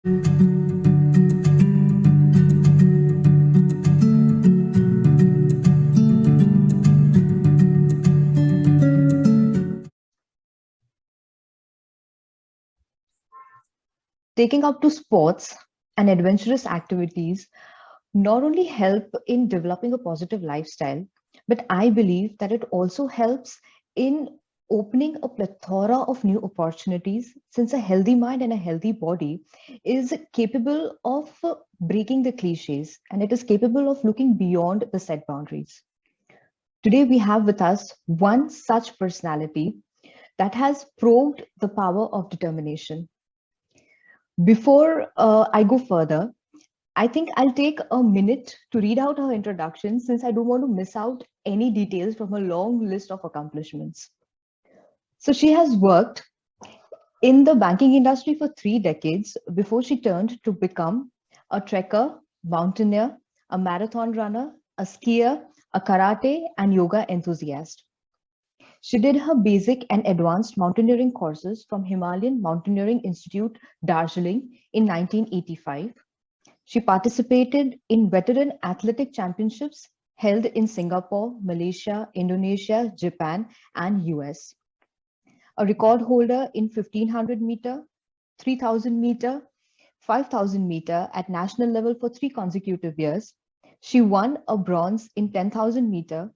Taking up to sports and adventurous activities not only help in developing a positive lifestyle, but I believe that it also helps in opening a plethora of new opportunities, since a healthy mind and a healthy body is capable of breaking the cliches, and it is capable of looking beyond the set boundaries. Today, we have with us one such personality that has proved the power of determination. Before I go further, I think I'll take a minute to read out her introduction, since I don't want to miss out any details from a long list of accomplishments. So she has worked in the banking industry for 3 decades before she turned to become a trekker, mountaineer, a marathon runner, a skier, a karate and yoga enthusiast. She did her basic and advanced mountaineering courses from Himalayan Mountaineering Institute, Darjeeling in 1985. She participated in veteran athletic championships held in Singapore, Malaysia, Indonesia, Japan, and US. A record holder in 1500 meter, 3000 meter, 5000 meter at national level for 3 consecutive years. She won a bronze in 10,000 meter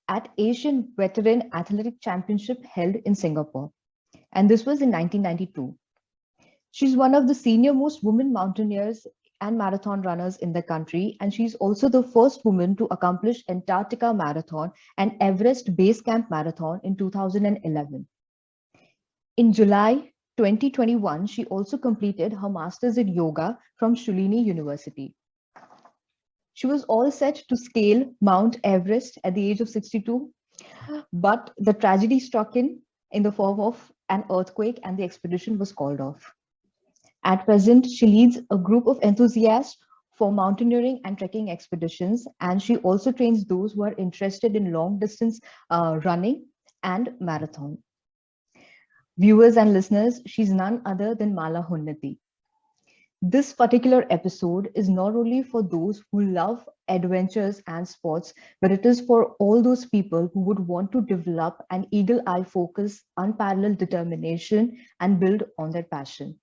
at Asian Veteran Athletic Championship held in Singapore. And this was in 1992. She's one of the senior most women mountaineers and marathon runners in the country, and she's also the first woman to accomplish Antarctica Marathon and Everest Base Camp Marathon in 2011. In July 2021, she also completed her master's in yoga from Shullini University. She was all set to scale Mount Everest at the age of 62, but the tragedy struck in the form of an earthquake, and the expedition was called off. At present, she leads a group of enthusiasts for mountaineering and trekking expeditions, and she also trains those who are interested in long distance running and marathon. Viewers and listeners, she's none other than Mala Honnatti. This particular episode is not only for those who love adventures and sports, but it is for all those people who would want to develop an eagle-eye focus, unparalleled determination, and build on their passion.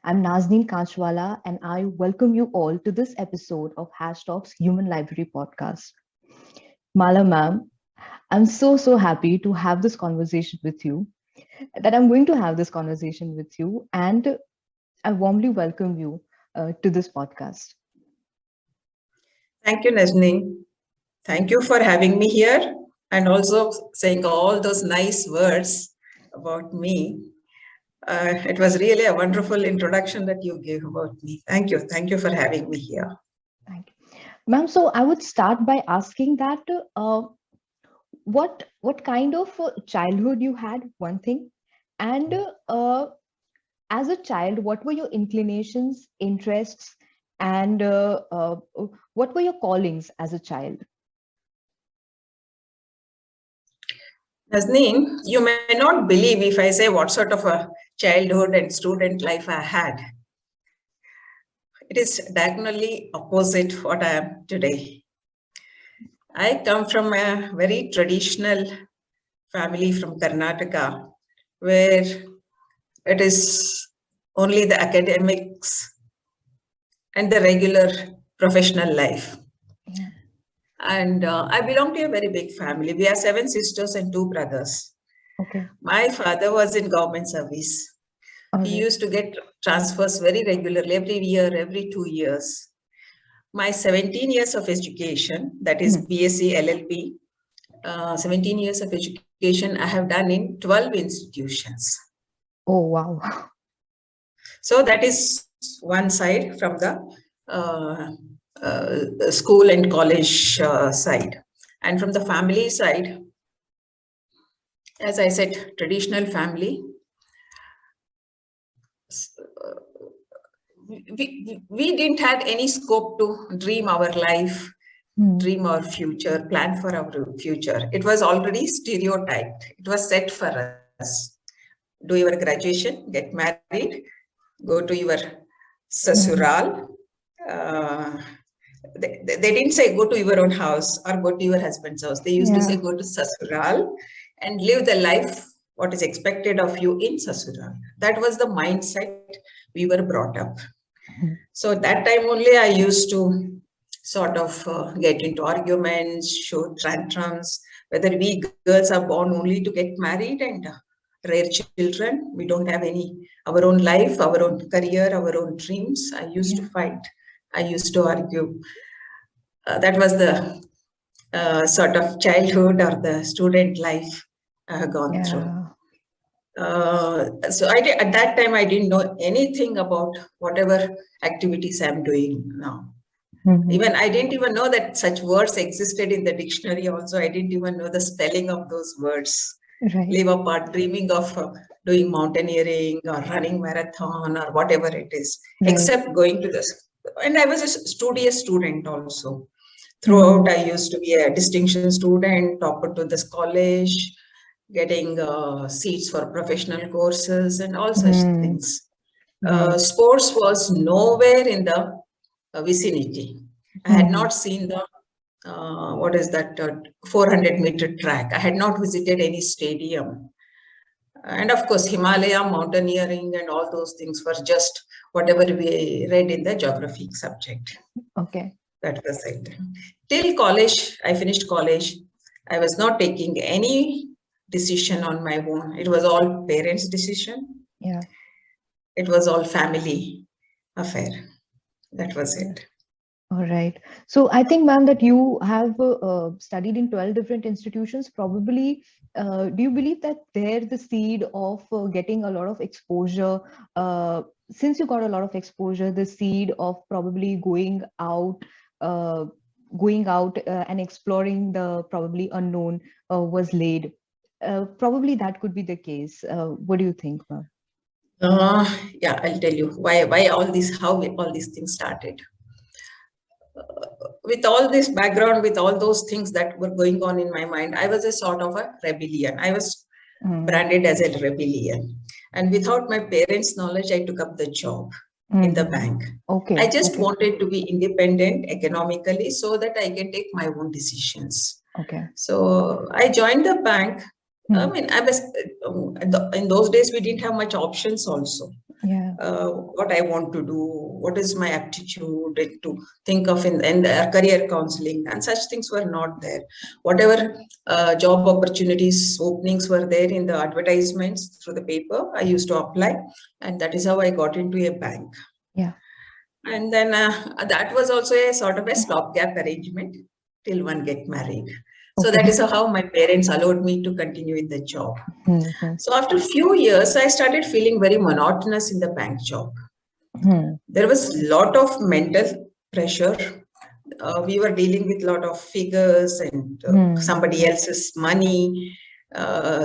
I'm Nazneen Kanchwala, and I welcome you all to this episode of Talks Human Library podcast. Mala ma'am, I'm so happy to have this conversation with you, that I'm going to have this conversation with you, and I warmly welcome you to this podcast. Thank you, Nazneen. Thank you for having me here and also saying all those nice words about me. It was really a wonderful introduction that you gave about me. Thank you. Thank you for having me here. Thank you. Ma'am, so I would start by asking that what kind of childhood you had, one thing, and as a child, what were your inclinations, interests, and what were your callings as a child? Nazneen, you may not believe if I say what sort of a childhood and student life I had. It is diagonally opposite what I am today. I come from a very traditional family from Karnataka, where it is only the academics and the regular professional life. Yeah. And I belong to a very big family. We are 7 sisters and 2 brothers. Okay. My father was in government service. He used to get transfers very regularly, every year, every 2 years. My 17 years of education, that is BSc LLB, 17 years of education I have done in 12 institutions. Oh, wow. So that is one side from the school and college side. And from the family side, as I said, traditional family. We didn't have any scope to dream our life, dream our future, plan for our future. It was already stereotyped. It was set for us. Do your graduation, get married, go to your Sasural. Uh, they didn't say go to your own house or go to your husband's house. They used to say Yeah. go to Sasural and live the life what is expected of you in Sasural. That was the mindset we were brought up. Mhm. So that time only I used to sort of get into arguments, show tantrums, whether we girls are born only to get married and rear children. We don't have any our own life, our own career, our own dreams. I used to Yeah. fight. I used to argue. That was the sort of childhood or the student life I have gone through. Yeah. So I did, at that time I didn't know anything about whatever activities I'm doing now. Mhm. Even I didn't even know that such words existed in the dictionary. Also, I didn't even know the spelling of those words. Right. Live apart, dreaming of doing mountaineering or running marathon or whatever it is, Right. except going to this. And I was a studious student also. Throughout, Mhm. I used to be a distinction student, topper to this college, getting seats for professional courses and all such Mhm. things. Right. Sports was nowhere in the vicinity. I had Mhm. not seen the what is that 400-meter track. I had not visited any stadium. And of course, Himalaya, mountaineering, and all those things were just whatever we read in the geography subject. Okay. That was it. Till college, I finished college. I was not taking any decision on my own. It was all parents' decision. Yeah. It was all family affair. That was Yeah. it. All right. So I think, ma'am, that you have studied in 12 different institutions. Probably, do you believe that there the seed of getting a lot of exposure, since you got a lot of exposure, the seed of probably uh, going out and exploring the probably unknown was laid. Probably that could be the case. What do you think, ma'am? Uh, yeah, I'll tell you why all this, how all these things started. With all this background, with all those things that were going on in my mind, I was a sort of a rebellion. I was Mm. branded as a rebellion. And without my parents' knowledge, I took up the job in the Mhm. bank. I Okay. just Okay. wanted to be independent economically so that I can take my own decisions. Okay. So I joined the bank. I Hmm. mean, I was in those days we didn't have much options also. Yeah. What I want to do, what is my aptitude to think of in career counseling, and such things were not there. Whatever job opportunities, openings were there in the advertisements through the paper, I used to apply, and that is how I got into a bank. Yeah. And then that was also a sort of a stopgap arrangement till one get married. So that Okay. is how my parents allowed me to continue in the job. Hmm. So after a few years, I started feeling very monotonous in the bank job. Hmm. There was a lot of mental pressure. We were dealing with a lot of figures and Hmm. somebody else's money,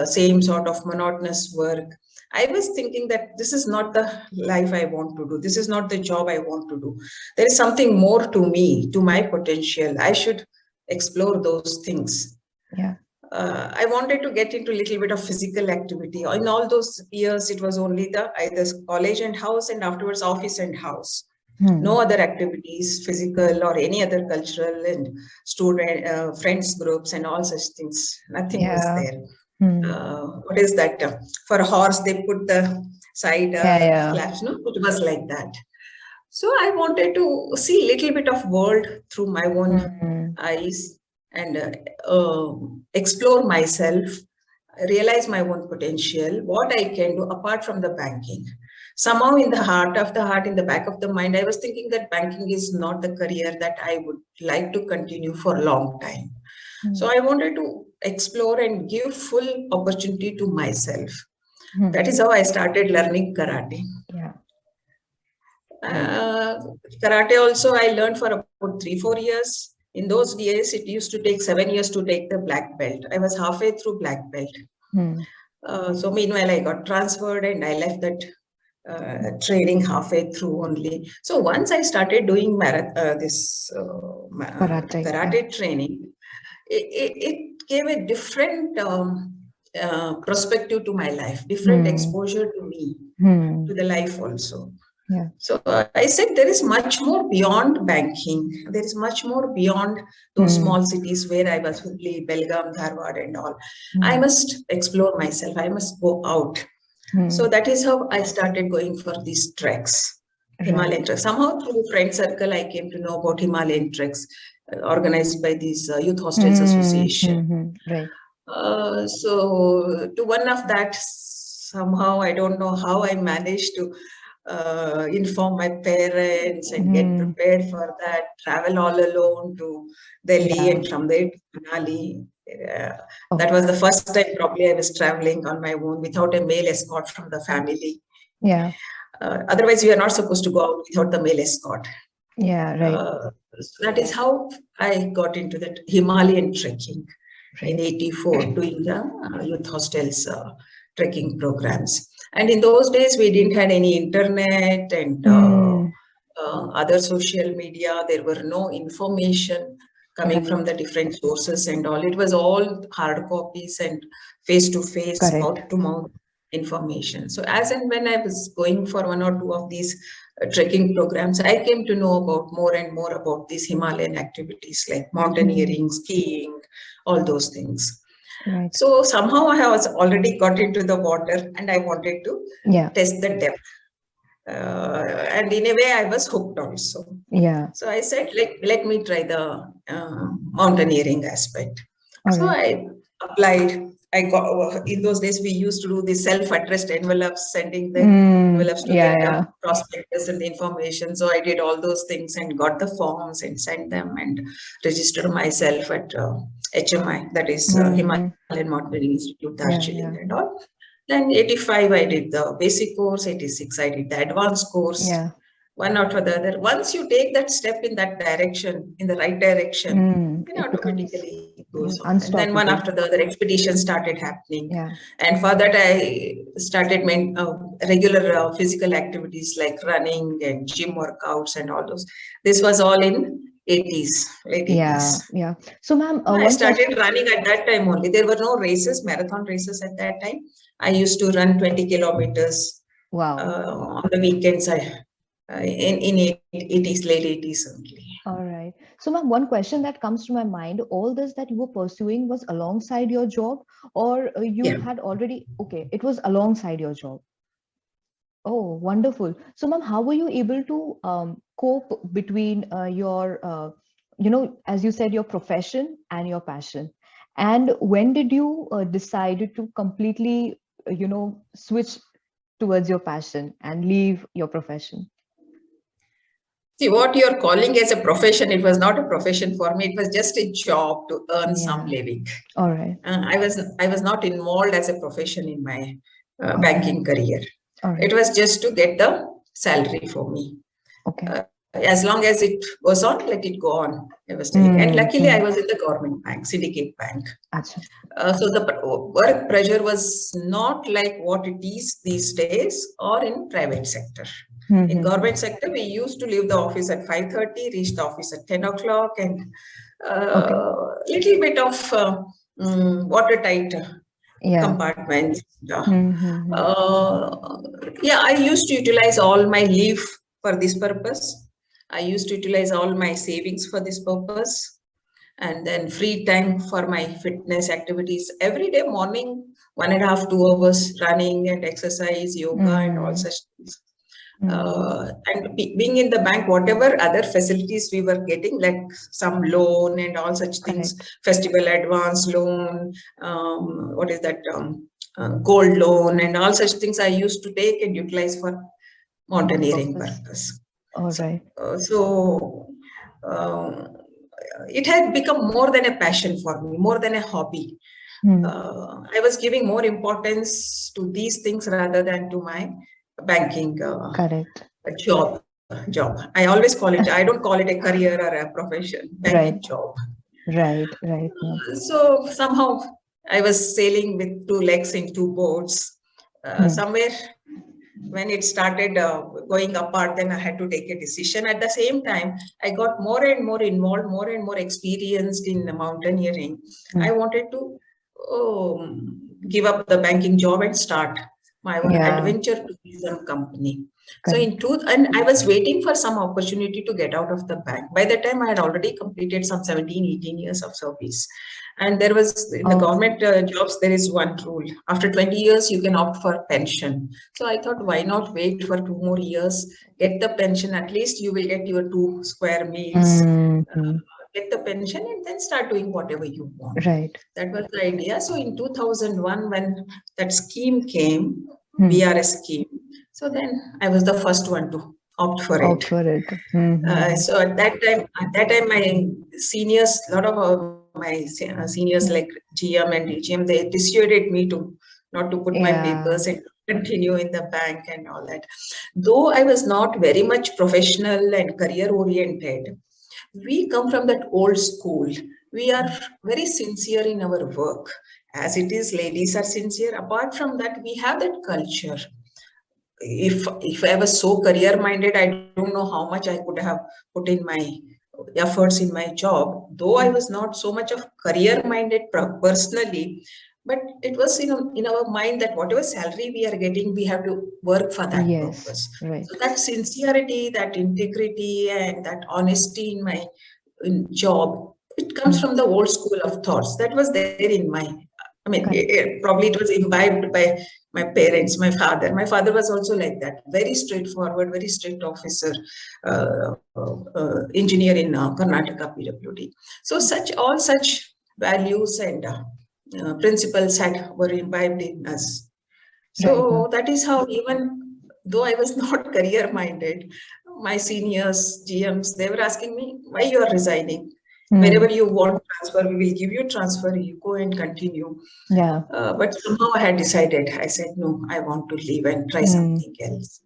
same sort of monotonous work. I was thinking that this is not the life I want to do. This is not the job I want to do. There is something more to me, to my potential. I should explore those things. Yeah. I wanted to get into a little bit of physical activity. In all those years, it was only the either college and house, and afterwards office and house. Hmm. No other activities, physical or any other cultural and student friends groups and all such things. Nothing was Yeah. there. Hmm. What is that? For a horse, they put the side Yeah. Yeah. flaps. No, it was like that. So I wanted to see little bit of world through my own Hmm. eyes and explore myself, realize my own potential, what I can do apart from the banking. Somehow in the heart of the heart, in the back of the mind, I was thinking that banking is not the career that I would like to continue for a long time. Hmm. So I wanted to explore and give full opportunity to myself. Hmm. That is how I started learning karate. Yeah. Right. Uh, Karate also I learned for about 3-4 years. In those days, it used to take 7 years to take the black belt. I was halfway through black belt. Hmm. So meanwhile, I got transferred and I left that training halfway through only. So once I started doing this Karate. Yeah. karate training, it gave a different perspective to my life, different Hmm. exposure to me, Hmm. to the life also. Yeah. So I said there is much more beyond banking. There is much more beyond those small cities where I was, Hubli, Belgaum, Dharwad and all. I must explore myself. I must go out. So that is how I started going for these treks, Right. Himalayan treks. Somehow through friend circle, I came to know about Himalayan treks organized by these Youth Hostels Association. Right. So to one of that, somehow I don't know how I managed to inform my parents and get prepared for that, travel all alone to Delhi and from there to Manali. That was the first time probably I was traveling on my own without a male escort from the family. Yeah. Otherwise, we are not supposed to go out without the male escort. Yeah. Right. So that is how I got into that Himalayan trekking in '84, doing the youth hostels trekking programs. And in those days, we didn't had any internet and other social media. There were no information coming from the different sources and all. It was all hard copies and face-to-face, mouth-to-mouth information. So as and when I was going for one or two of these trekking programs, I came to know about more and more about these Himalayan activities like mountaineering, skiing, all those things. Right. So somehow I was already got into the water and I wanted to test the depth. And in a way, I was hooked also. Yeah. So I said, let me try the mountaineering aspect. So I applied. I got, in those days, we used to do the self-addressed envelopes, sending the envelopes to get the prospectus and the information. So I did all those things and got the forms and sent them and registered myself at HMI, that is Himalayan Mountaineering Institute, Darjeeling and all. Then 85, I did the basic course. 86, I did the advanced course. One after the other. Once you take that step in that direction, in the right direction, automatically it goes on. And then one after the other, expeditions started happening. And for that, I started regular physical activities like running and gym workouts and all those. This was all in 80s, late 80s. Yeah. So, ma'am, I started running at that time only. There were no races, marathon races at that time. I used to run 20 kilometers on the weekends. In 80s, late 80s only. All right. So, ma'am, one question that comes to my mind, all this that you were pursuing was alongside your job, or you had already, it was alongside your job. Oh, wonderful. So, ma'am, how were you able to cope between your, as you said, your profession and your passion? And when did you decide to completely, switch towards your passion and leave your profession? See, what you're calling as a profession, it was not a profession for me. It was just a job to earn some living. All right. I was not involved as a profession in my banking career. It was just to get the salary for me. As long as it was on, let it go on. I was telling. And luckily, I was in the government bank, syndicate bank. So the work pressure was not like what it is these days or in private sector. In government sector, we used to leave the office at 5:30, reach the office at 10 o'clock, and little bit of watertight compartments. I used to utilize all my leave for this purpose. I used to utilize all my savings for this purpose. And then free time for my fitness activities. Every day morning, 1.5 to 2 hours running and exercise, yoga and all such things. And being in the bank, whatever other facilities we were getting, like some loan and all such things, festival advance loan, what is that, gold loan and all such things I used to take and utilize for mountaineering purpose. All right. It had become more than a passion for me, more than a hobby. I was giving more importance to these things rather than to my banking job. I always call it, I don't call it a career or a profession, banking job. Right. So somehow I was sailing with 2 legs in 2 boats. Somewhere when it started going apart, then I had to take a decision. At the same time, I got more and more involved, more and more experienced in mountaineering. I wanted to give up the banking job and start my own adventure tourism company. So and I was waiting for some opportunity to get out of the bank. By the time I had already completed some 17, 18 years of service. And there was, in the government jobs, there is one rule. After 20 years, you can opt for pension. So I thought, why not wait for 2 more years, get the pension, at least you will get your 2 square meals, get the pension and then start doing whatever you want. Right. That was the idea. So in 2001, when that scheme came, VRS scheme, so then I was the first one to opt for it. So at that time, my seniors, a lot of my seniors like GM and DGM, they dissuaded me to not to put my papers and continue in the bank and all that. Though I was not very much professional and career oriented, we come from that old school. We are very sincere in our work. As it is, ladies are sincere. Apart from that, we have that culture. If I was so career minded, I don't know how much I could have put in my efforts in my job. Though I was not so much of career minded personally, but it was in our mind that whatever salary we are getting, we have to work for that purpose. Right. So that sincerity, that integrity, and that honesty in my job, it comes from the old school of thoughts that was there in my. I mean, probably it was imbibed by my parents, my father. My father was also like that, very straightforward, very strict officer, engineer in Karnataka PWD. So all such values and principles were imbibed in us. So that is how, even though I was not career minded, my seniors, GMs, they were asking me, why you are resigning? Wherever you want transfer, we will give you transfer, you go and continue. But somehow I had decided, I said, no, I want to leave and try something else.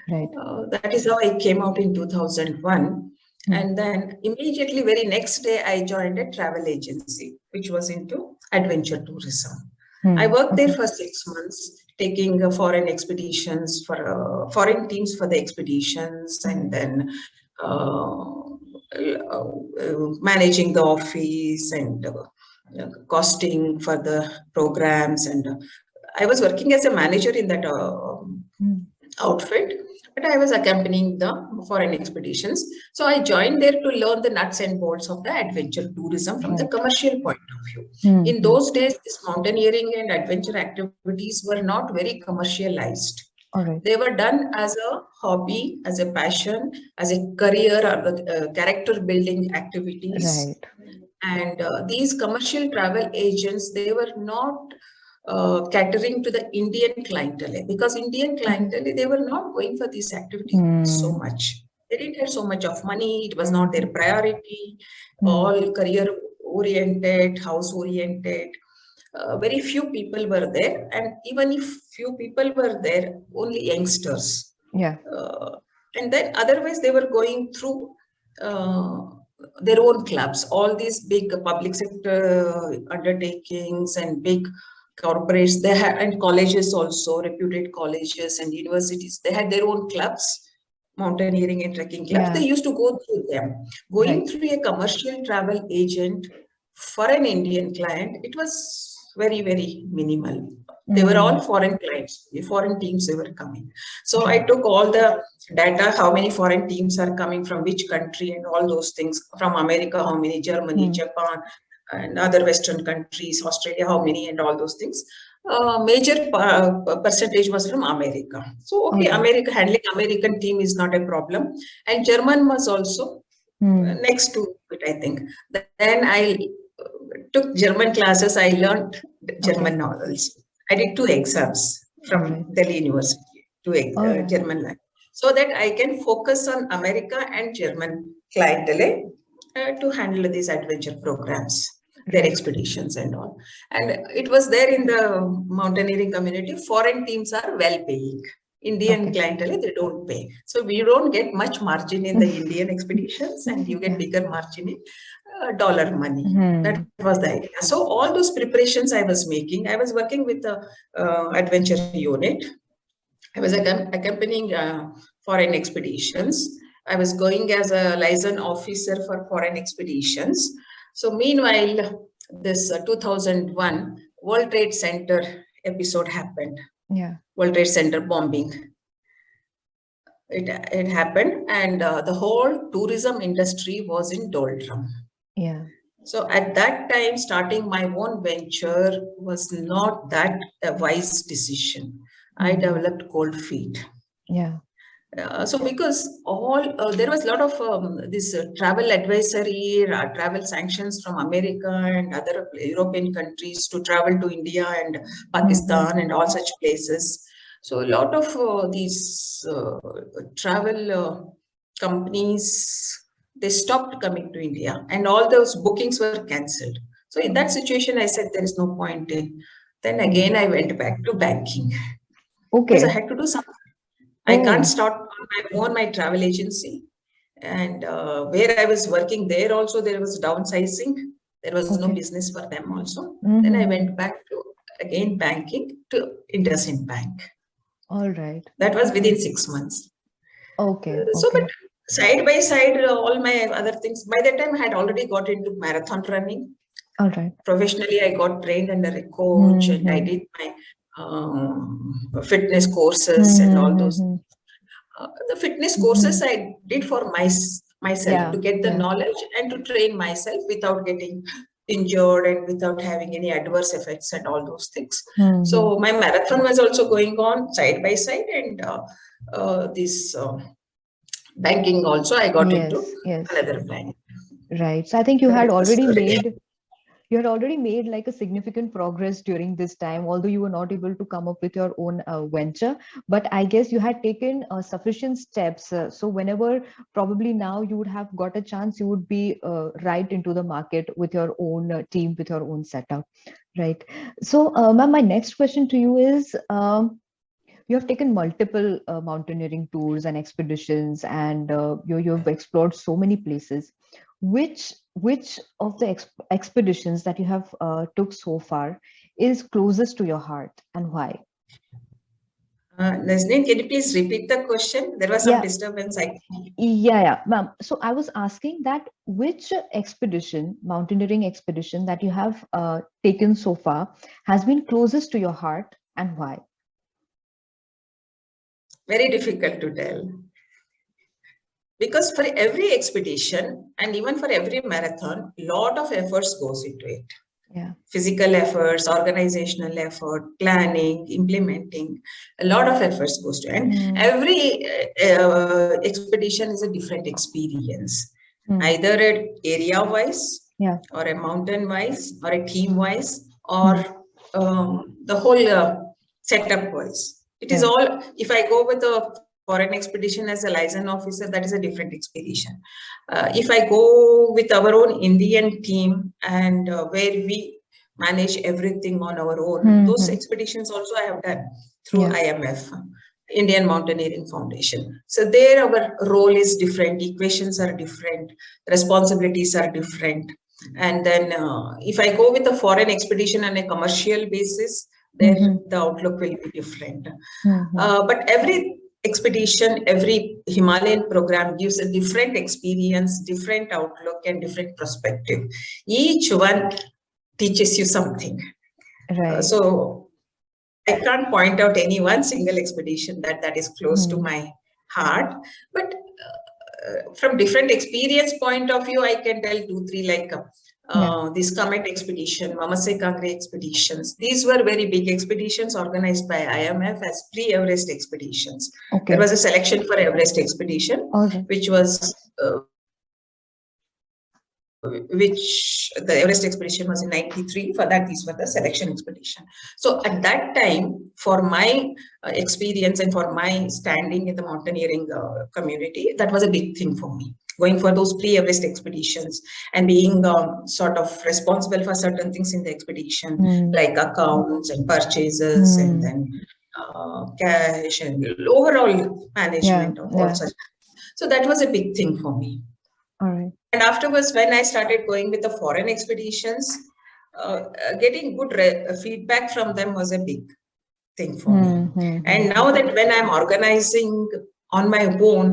Right. That is how I came out in 2001. And then immediately, very next day, I joined a travel agency, which was into adventure tourism. I worked there for 6 months, taking foreign expeditions for foreign teams for the expeditions, and then managing the office and costing for the programs. And I was working as a manager in that outfit, but I was accompanying the foreign expeditions. So I joined there to learn the nuts and bolts of the adventure tourism from the commercial point of view. In those days, this mountaineering and adventure activities were not very commercialized. They were done as a hobby, as a passion, as a career, or character building activities. And these commercial travel agents, they were not catering to the Indian clientele, because Indian clientele, they were not going for these activities so much. They didn't have so much of money. It was not their priority. All career oriented, house oriented. Very few people were there, and even if few people were there, only youngsters. And then otherwise they were going through their own clubs. All these big public sector undertakings and big corporates, they had, and colleges also, reputed colleges and universities, they had their own clubs, mountaineering and trekking clubs. They used to go through them. Going through a commercial travel agent for an Indian client, it was very, very minimal. They were all foreign clients, the foreign teams, they were coming. So I took all the data, how many foreign teams are coming from which country and all those things. From America, how many, Germany, Japan, and other Western countries, Australia, how many, and all those things. Major percentage was from America. So, okay, handling American team is not a problem. And German was also next to it, I think. Then I took German classes. I learned German novels. I did 2 exams from Delhi University, 2 German language, so that I can focus on America and German clientele to handle these adventure programs, their expeditions and all. And it was there in the mountaineering community. Foreign teams are well paying. Indian clientele, they don't pay. So we don't get much margin in the Indian expeditions, and you get bigger margin in dollar money. That was the idea. So all those preparations I was making, I was working with the adventure unit. I was accompanying foreign expeditions. I was going as a liaison officer for foreign expeditions. So meanwhile, this 2001 World Trade Center episode happened. World Trade Center bombing. it happened, and the whole tourism industry was in doldrum. Yeah. So at that time, starting my own venture was not that a wise decision. I developed cold feet. Yeah. So because there was a lot of this travel advisory, travel sanctions from America and other European countries to travel to India and Pakistan and all such places. So a lot of these travel companies, they stopped coming to India, and all those bookings were cancelled. So in that situation, I said there is no point in. Then again, I went back to banking because I Okay. had to do something. I can't Oh, start on my own, my travel agency. And where I was working there also, there was downsizing. There was no okay. business for them also. Then I Mm-hmm. went back to, again, banking to IndusInd Bank. All right. That was within 6 months. Okay. So, but Okay. side by side, all my other things, by that time I had already got into marathon running. All right. Professionally, I got trained under a coach, and I Mm-hmm. did my fitness courses and all those. The fitness courses I did for myself to Yeah. get the Yeah. knowledge and to train myself without getting injured and without having any adverse effects and all those things. Mm-hmm. So my marathon was also going on side by side, and this banking also I got into Yes. Yes. another bank. Right. So I think you That had is the already story. made like a significant progress during this time, although you were not able to come up with your own venture. But I guess you had taken sufficient steps. So whenever probably now you would have got a chance, you would be right into the market with your own team, with your own setup, right? So, ma'am, my next question to you is. You have taken multiple mountaineering tours and expeditions, and you've explored so many places. Which of the expeditions that you have took so far is closest to your heart, and why? Nazneen, can you please repeat the question? There was some Yeah, disturbance. yeah, ma'am. So I was asking that which expedition, mountaineering expedition that you have taken so far has been closest to your heart, and why? Very difficult to tell. Because for every expedition and even for every marathon, lot of efforts goes into it. Yeah. Physical efforts, organizational effort, planning, implementing, a lot of efforts goes to it. And Mm, every expedition is a different experience, mm, either an area wise yeah. or a mountain wise or a team wise or Mm, the whole setup wise. It is yeah. all, if I go with a foreign expedition as a liaison officer, that is a different expedition. If I go with our own Indian team and where we manage everything on our own, those Mm-hmm. expeditions also I have done through Yeah. IMF, Indian Mountaineering Foundation. So there our role is different, equations are different, responsibilities are different. And then if I go with a foreign expedition on a commercial basis, there Mm-hmm. the outlook will be different. Mm-hmm. But every expedition, every Himalayan program gives a different experience, different outlook, and different perspective. Each one teaches you something. Right. So I can't point out any one single expedition that is close to Mm. my heart, but from different experience point of view, I can tell two, three, like Yeah. this Comet expedition, Mamase Kangre expeditions. These were very big expeditions organized by IMF as pre-Everest expeditions. There Okay. was a selection for Everest expedition, All right. which was which the Everest expedition was in 93. For that, these were the selection expedition. So at that time, for my experience and for my standing in the mountaineering community, that was a big thing for me. Going for those pre-Everest expeditions and being sort of responsible for certain things in the expedition, Mm. like accounts and purchases and Mm. then cash and overall Yeah. management of all Yeah. such. So that was a big thing for me. All right. And afterwards, when I started going with the foreign expeditions, getting good feedback from them was a big thing for me. And Mm-hmm. now that when I'm organizing on my own,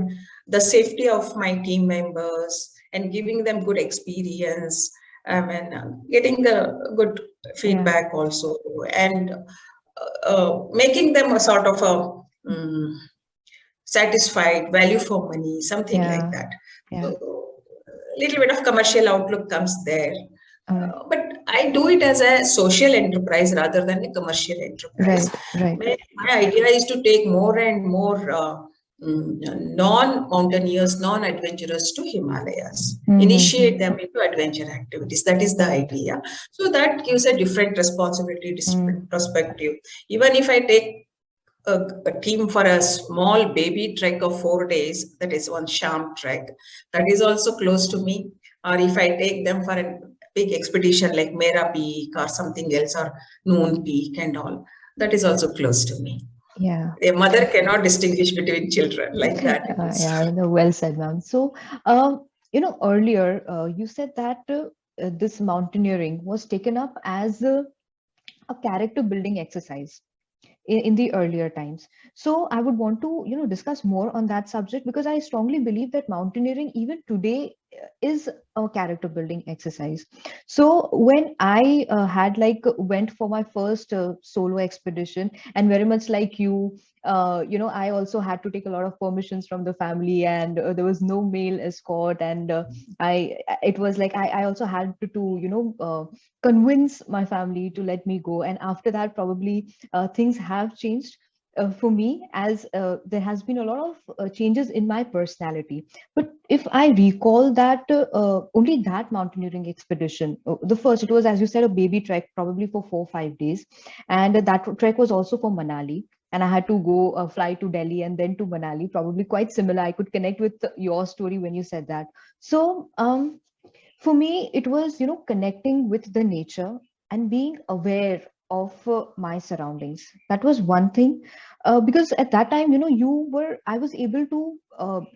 the safety of my team members and giving them good experience, and getting the good Yeah. feedback also, and making them a sort of a satisfied, value for money, something like that. Yeah. So a little bit of commercial outlook comes there. Right. But I do it as a social enterprise rather than a commercial enterprise. Right. My idea is to take more and more non-mountaineers, non-adventurers to Himalayas, initiate them into adventure activities. That is the idea. So that gives a different responsibility, perspective. Even if I take a team for a small baby trek of 4 days, that is one sham trek, that is also close to me. Or if I take them for a big expedition like Mera Peak or something else, or Noon Peak and all, that is also close to me. Yeah. A mother cannot distinguish between children, like that it is. Yeah, well said, ma'am. So, earlier you said that this mountaineering was taken up as a character building exercise in the earlier times. So I would want to discuss more on that subject, because I strongly believe that mountaineering even today is a character building exercise. So when I had went for my first solo expedition, and very much like you, I also had to take a lot of permissions from the family, and there was no male escort, and it was like I also had to convince my family to let me go. And after that, probably things have changed for me, as there has been a lot of changes in my personality. But if I recall that only that mountaineering expedition, the first, it was, as you said, a baby trek, probably for 4 or 5 days, and that trek was also for Manali. And I had to go fly to Delhi and then to Manali, probably quite similar. I could connect with your story when you said that. So for me, it was connecting with the nature and being aware of my surroundings. That was one thing, because at that time, I was able to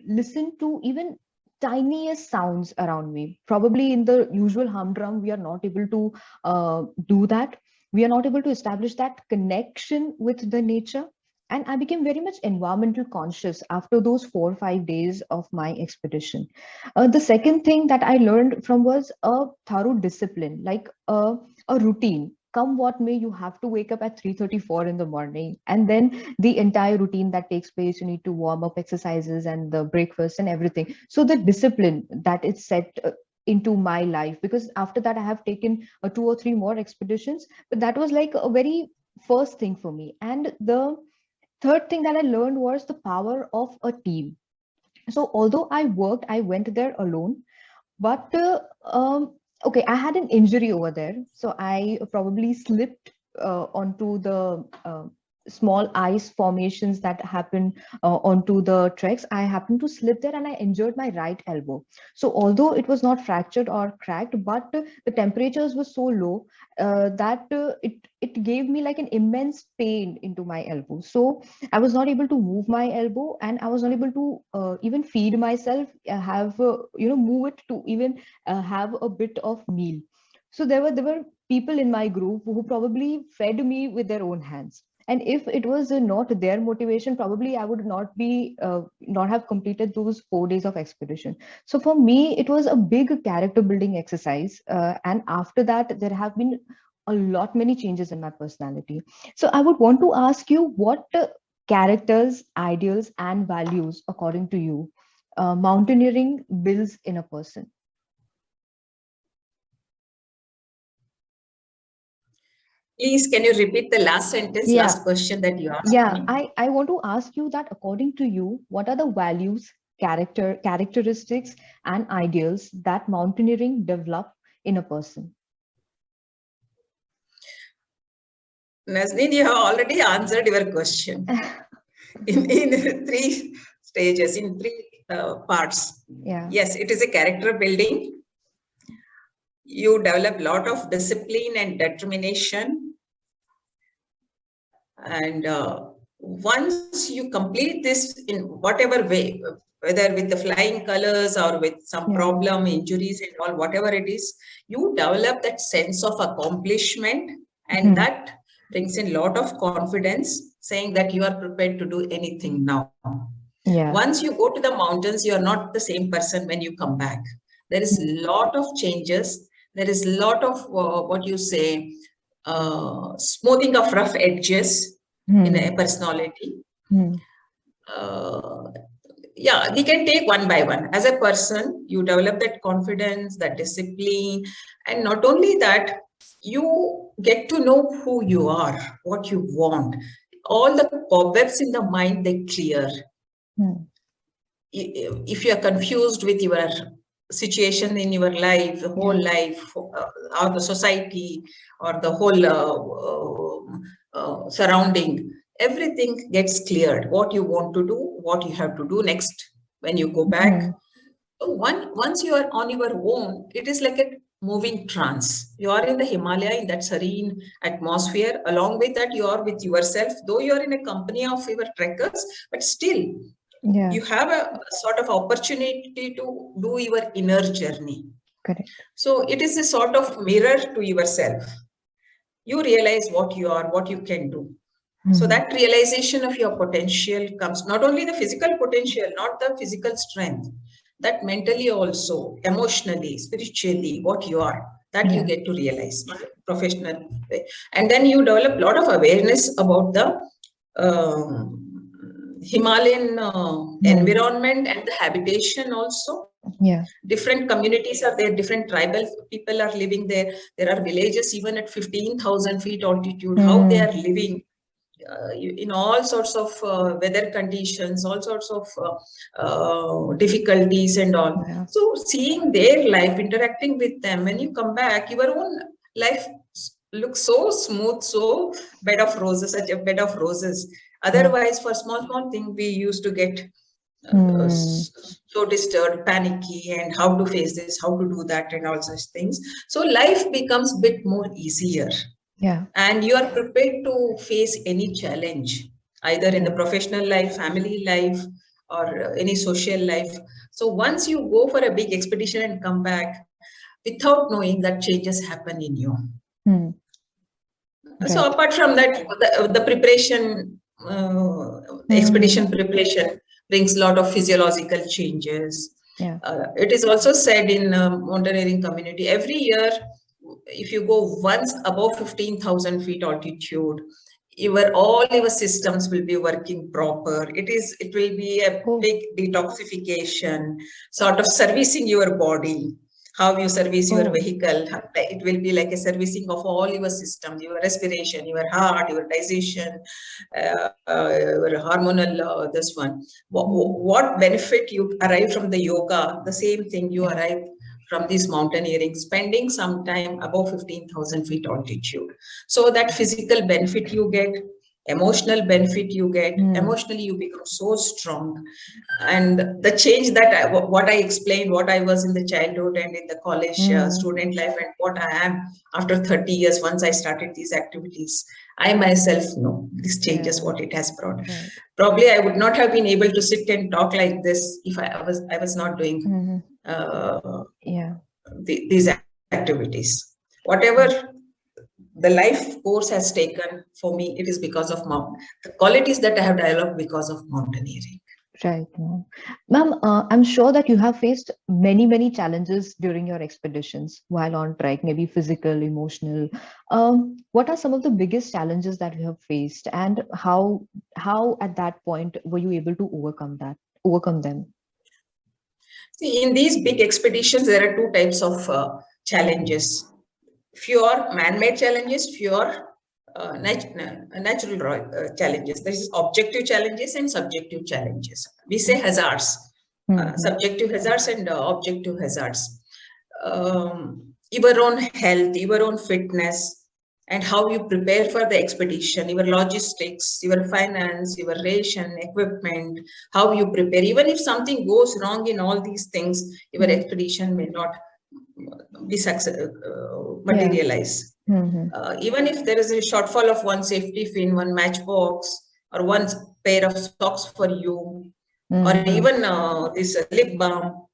listen to even tiniest sounds around me. Probably in the usual humdrum, we are not able to do that. We are not able to establish that connection with the nature. And I became very much environmental conscious after those 4 or 5 days of my expedition. The second thing that I learned from was a thorough discipline, like a routine. Come what may, you have to wake up at 3:34 in the morning, and then the entire routine that takes place. You need to warm up, exercises, and the breakfast and everything. So the discipline that is set into my life, because after that I have taken 2 or 3 more expeditions, but that was like a very first thing for me. And the third thing that I learned was the power of a team. So although I went there alone, but okay, I had an injury over there, so I probably slipped onto the small ice formations that happen onto the treks. I happened to slip there and I injured my right elbow. So although it was not fractured or cracked, but the temperatures were so low that it gave me like an immense pain into my elbow. So I was not able to move my elbow, and I was not able to even feed myself, have move it to even have a bit of meal. So there were people in my group who probably fed me with their own hands. And if it was not their motivation, probably I would not have completed those 4 days of expedition. So for me, it was a big character building exercise. And after that, there have been a lot many changes in my personality. So I would want to ask you, what characters, ideals, and values, according to you, mountaineering builds in a person? Please, can you repeat the last sentence, Yeah, last question that you asked yeah. me? I want to ask you that, according to you, what are the values, characteristics, and ideals that mountaineering develop in a person? Nazneen, you have already answered your question in three stages, in three parts. Yeah. Yes, it is a character building. You develop a lot of discipline and determination. And once you complete this in whatever way, whether with the flying colors or with some problem, injuries and all, whatever it is, you develop that sense of accomplishment, and that brings in a lot of confidence, saying that you are prepared to do anything now. Yeah. Once you go to the mountains, you are not the same person when you come back. There is a lot of changes. There is a lot of what you say, smoothing of rough edges in a personality. yeah, we can take one by one. As a person, you develop that confidence, that discipline, and not only that, you get to know who you are, what you want. All the cobwebs in the mind, they clear. If you are confused with your situation in your life, the whole life, or the society, or the whole surrounding, everything gets cleared. What you want to do, what you have to do next when you go back. So once you are on your own, it is like a moving trance. You are in the Himalaya, in that serene atmosphere. Along with that, you are with yourself. Though you are in a company of your trekkers, but still, you have a sort of opportunity to do your inner journey. Correct. So it is a sort of mirror to yourself. You realize what you are, what you can do. So that realization of your potential comes, not only the physical potential, not the physical strength, that mentally also, emotionally, spiritually, what you are, that you get to realize professional way. And then you develop a lot of awareness about the Himalayan environment and the habitation also. Different communities are there, different tribal people are living there. There are villages even at 15,000 feet altitude, how they are living in all sorts of weather conditions, all sorts of difficulties and all. So seeing their life, interacting with them, when you come back, your own life looks so smooth, so bed of roses, such a bed of roses. Otherwise, for small thing, we used to get so disturbed, panicky, and how to face this, how to do that, and all such things. So life becomes a bit more easier. And you are prepared to face any challenge, either in the professional life, family life, or any social life. So once you go for a big expedition and come back, without knowing that changes happen in you. So apart from that, the preparation, the expedition preparation brings a lot of physiological changes. It is also said in mountaineering community, every year, if you go once above 15,000 feet altitude, all your systems will be working proper. It will be a big detoxification, sort of servicing your body. How you service your vehicle, it will be like a servicing of all your systems, your respiration, your heart, your digestion, your hormonal, this one. What benefit you arrive from the yoga, the same thing you arrive from this mountaineering, spending some time above 15,000 feet altitude. So that physical benefit you get, emotional benefit you get, emotionally you become so strong. And the change that what I explained, what I was in the childhood and in the college student life, and what I am after 30 years, once I started these activities, I myself know these changes, what it has brought. Probably I would not have been able to sit and talk like this if I was not doing these activities. Whatever the life course has taken for me, it is because of the qualities that I have developed because of mountaineering. Right, ma'am. I'm sure that you have faced many challenges during your expeditions while on trek, maybe physical, emotional. What are some of the biggest challenges that you have faced, and how at that point were you able to overcome them? See, in these big expeditions, there are two types of challenges. Few are man-made challenges, few are natural challenges. There is objective challenges and subjective challenges. We say hazards, subjective hazards and objective hazards. Your own health, your own fitness, and how you prepare for the expedition, your logistics, your finance, your ration, equipment, how you prepare. Even if something goes wrong in all these things, your expedition may not be materialized. Even if there is a shortfall of one safety fin, one matchbox, or one pair of socks for you, or even this lip balm,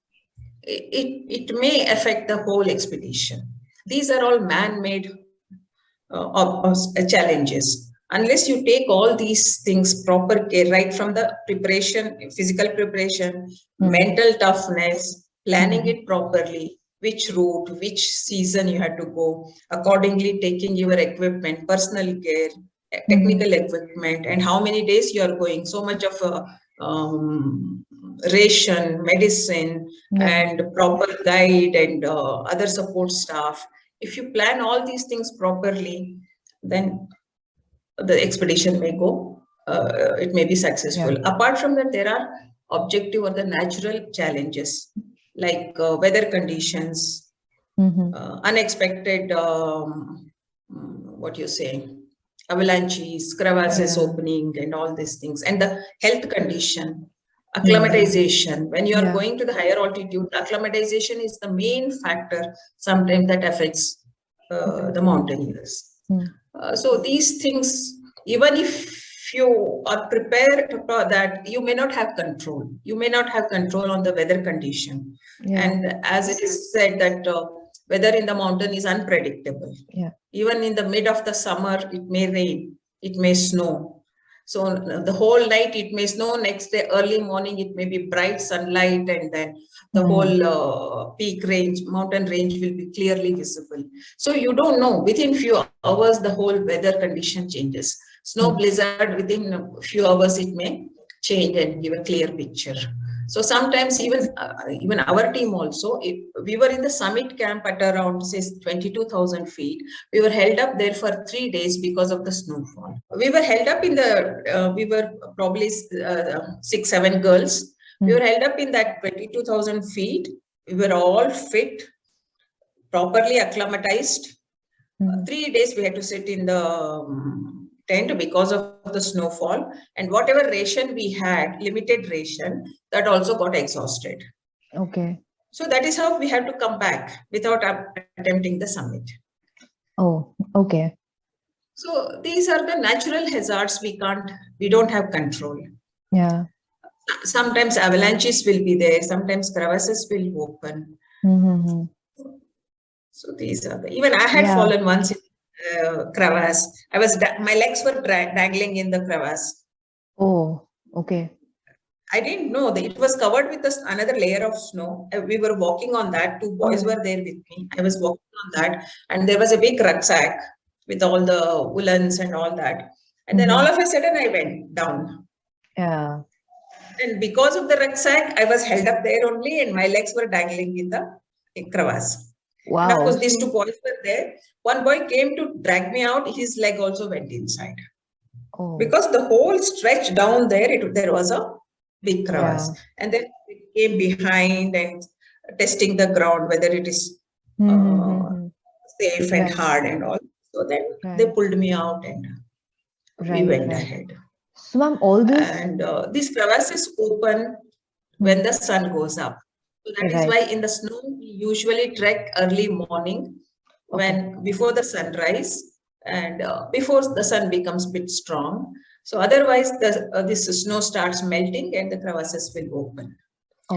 it may affect the whole expedition. These are all man-made challenges. Unless you take all these things proper care, right from the preparation, physical preparation, mental toughness, planning it properly, which route, which season you had to go, accordingly taking your equipment, personal care, technical equipment, and how many days you are going. So much of ration, medicine, and proper guide and other support staff. If you plan all these things properly, then the expedition may go, it may be successful. Apart from that, there are objective or the natural challenges like weather conditions, unexpected, what you say, avalanches, crevasses opening, and all these things, and the health condition, acclimatization. When you are going to the higher altitude, acclimatization is the main factor sometimes that affects the mountaineers. So these things, even if you are prepared for that, you may not have control. You may not have control on the weather condition. And as it is said that weather in the mountain is unpredictable. Even in the mid of the summer, it may rain, it may snow. So the whole night it may snow, next day early morning it may be bright sunlight, and then the whole peak range, mountain range will be clearly visible. So you don't know, within few hours the whole weather condition changes. Snow blizzard, within a few hours it may change and give a clear picture. So sometimes even our team also, we were in the summit camp at around say 22,000 feet. We were held up there for 3 days because of the snowfall. We were held up in the, we were probably 6-7 girls. We were held up in that 22,000 feet. We were all fit, properly acclimatized. 3 days we had to sit in the tent because of the snowfall, and whatever ration we had, limited ration, that also got exhausted. So that is how we had to come back without attempting the summit. So these are the natural hazards we don't have control. Sometimes avalanches will be there, sometimes crevasses will open. So these are even I had fallen once in crevasse. My legs were dangling in the crevasse. I didn't know that it was covered with another layer of snow. We were walking on that. 2 boys were there with me. I was walking on that, and there was a big rucksack with all the woolens and all that. And then all of a sudden I went down. And because of the rucksack, I was held up there only, and my legs were dangling in the crevasse. And of course, these 2 boys were there. One boy came to drag me out. His leg also went inside. Because the whole stretch down there, there was a big crevasse. And then it came behind and testing the ground, whether it is safe and hard and all. So then they pulled me out and we went ahead. So ma'am, all this... And these crevasses open when the sun goes up. So that is why in the snow, we usually trek early morning before the sunrise and before the sun becomes a bit strong. So otherwise, this snow starts melting and the crevasses will open.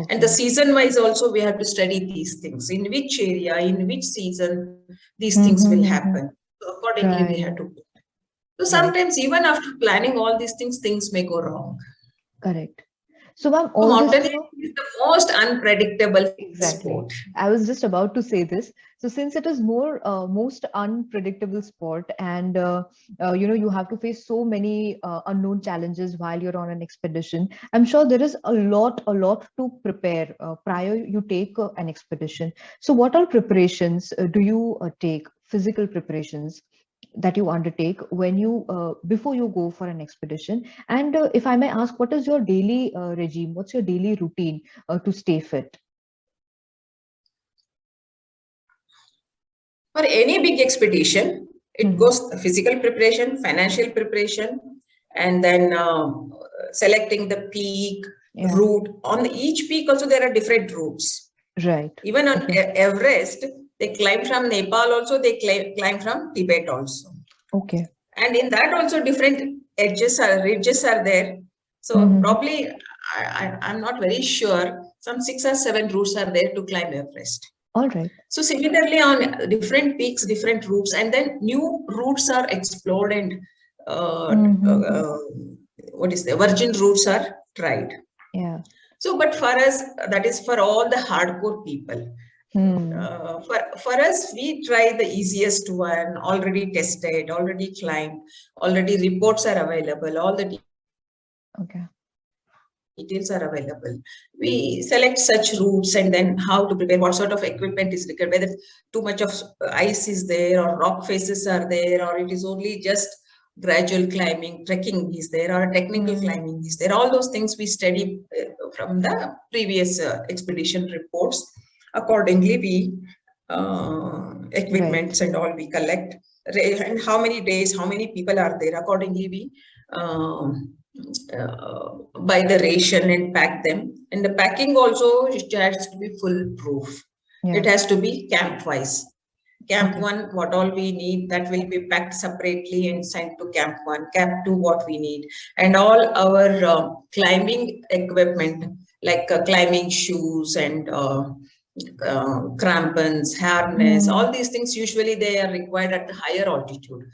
And the season-wise also, we have to study these things. In which area, in which season, these things will happen. So accordingly, we have to. So sometimes even after planning all these things may go wrong. Correct. So ma'am, mountaineering is the most unpredictable sport. I was just about to say this. So since it is most unpredictable sport, and you have to face so many unknown challenges while you're on an expedition, I'm sure there is a lot to prepare prior you take an expedition. So what all preparations do you take, physical preparations that you undertake when you before you go for an expedition? And if I may ask, what is your daily regime? What's your daily routine to stay fit? For any big expedition, it goes physical preparation, financial preparation, and then selecting the peak, route. On each peak also there are different routes. Even on Everest, they climb from Nepal also, they climb from Tibet also. And in that also different ridges are there. So probably, I'm not very sure, some 6 or 7 routes are there to climb Everest. So similarly on different peaks, different routes, and then new routes are explored and virgin routes are tried. So, but for us, that is for all the hardcore people. For us, we try the easiest one, already tested, already climbed, already reports are available, all the details are available. We select such routes and then how to prepare, what sort of equipment is required, whether too much of ice is there or rock faces are there, or it is only just gradual climbing, trekking is there, or technical climbing is there. All those things we study from the previous expedition reports. Accordingly, we equipments and all we collect, and how many days, how many people are there. Accordingly, we buy the ration and pack them. And the packing also has to be foolproof. It has to be camp wise. Camp 1, what all we need, that will be packed separately and sent to Camp 1. Camp 2, what we need. And all our climbing equipment, like climbing shoes and crampons, harness, all these things, usually they are required at the higher altitude.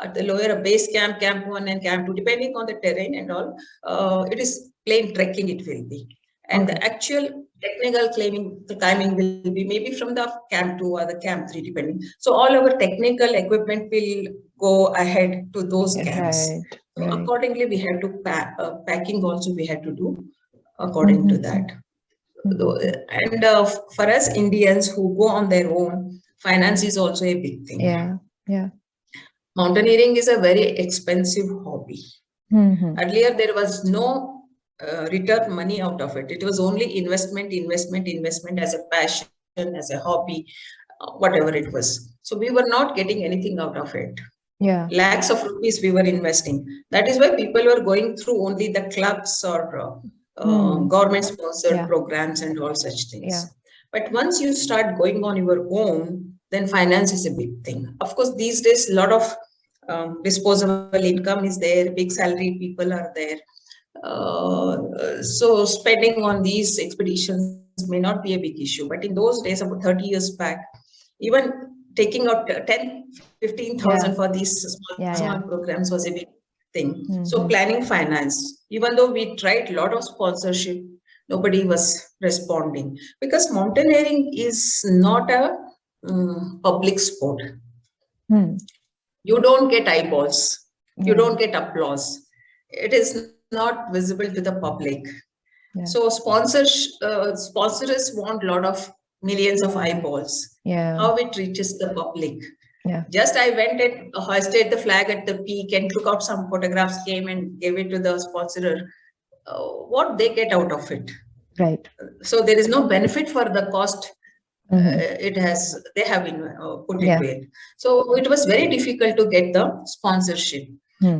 At the lower base camp, Camp 1 and Camp 2, depending on the terrain and all, it is plain trekking it will be. And the actual technical climbing will be maybe from the Camp 2 or the Camp 3, depending. So all our technical equipment will go ahead to those camps. So accordingly, we have to packing also we had to do according to that. And for us Indians who go on their own, finance is also a big thing. Mountaineering is a very expensive hobby. Earlier, there was no return money out of it. It was only investment as a passion, as a hobby, whatever it was. So we were not getting anything out of it. Lakhs of rupees we were investing. That is why people were going through only the clubs or government-sponsored programs and all such things. But once you start going on your own, then finance is a big thing. Of course, these days, a lot of disposable income is there, big salary people are there. So spending on these expeditions may not be a big issue. But in those days, about 30 years back, even taking out 10, 15,000 for these small programs was a big thing. So planning finance, even though we tried a lot of sponsorship, nobody was responding, because mountaineering is not a public sport. You don't get eyeballs, you don't get applause. It is not visible to the public. So sponsors want a lot of millions of eyeballs. How it reaches the public. Just I went and hoisted the flag at the peak and took out some photographs, came and gave it to the sponsor. What they get out of it? So there is no benefit for the cost. They have been put into it. So it was very difficult to get the sponsorship.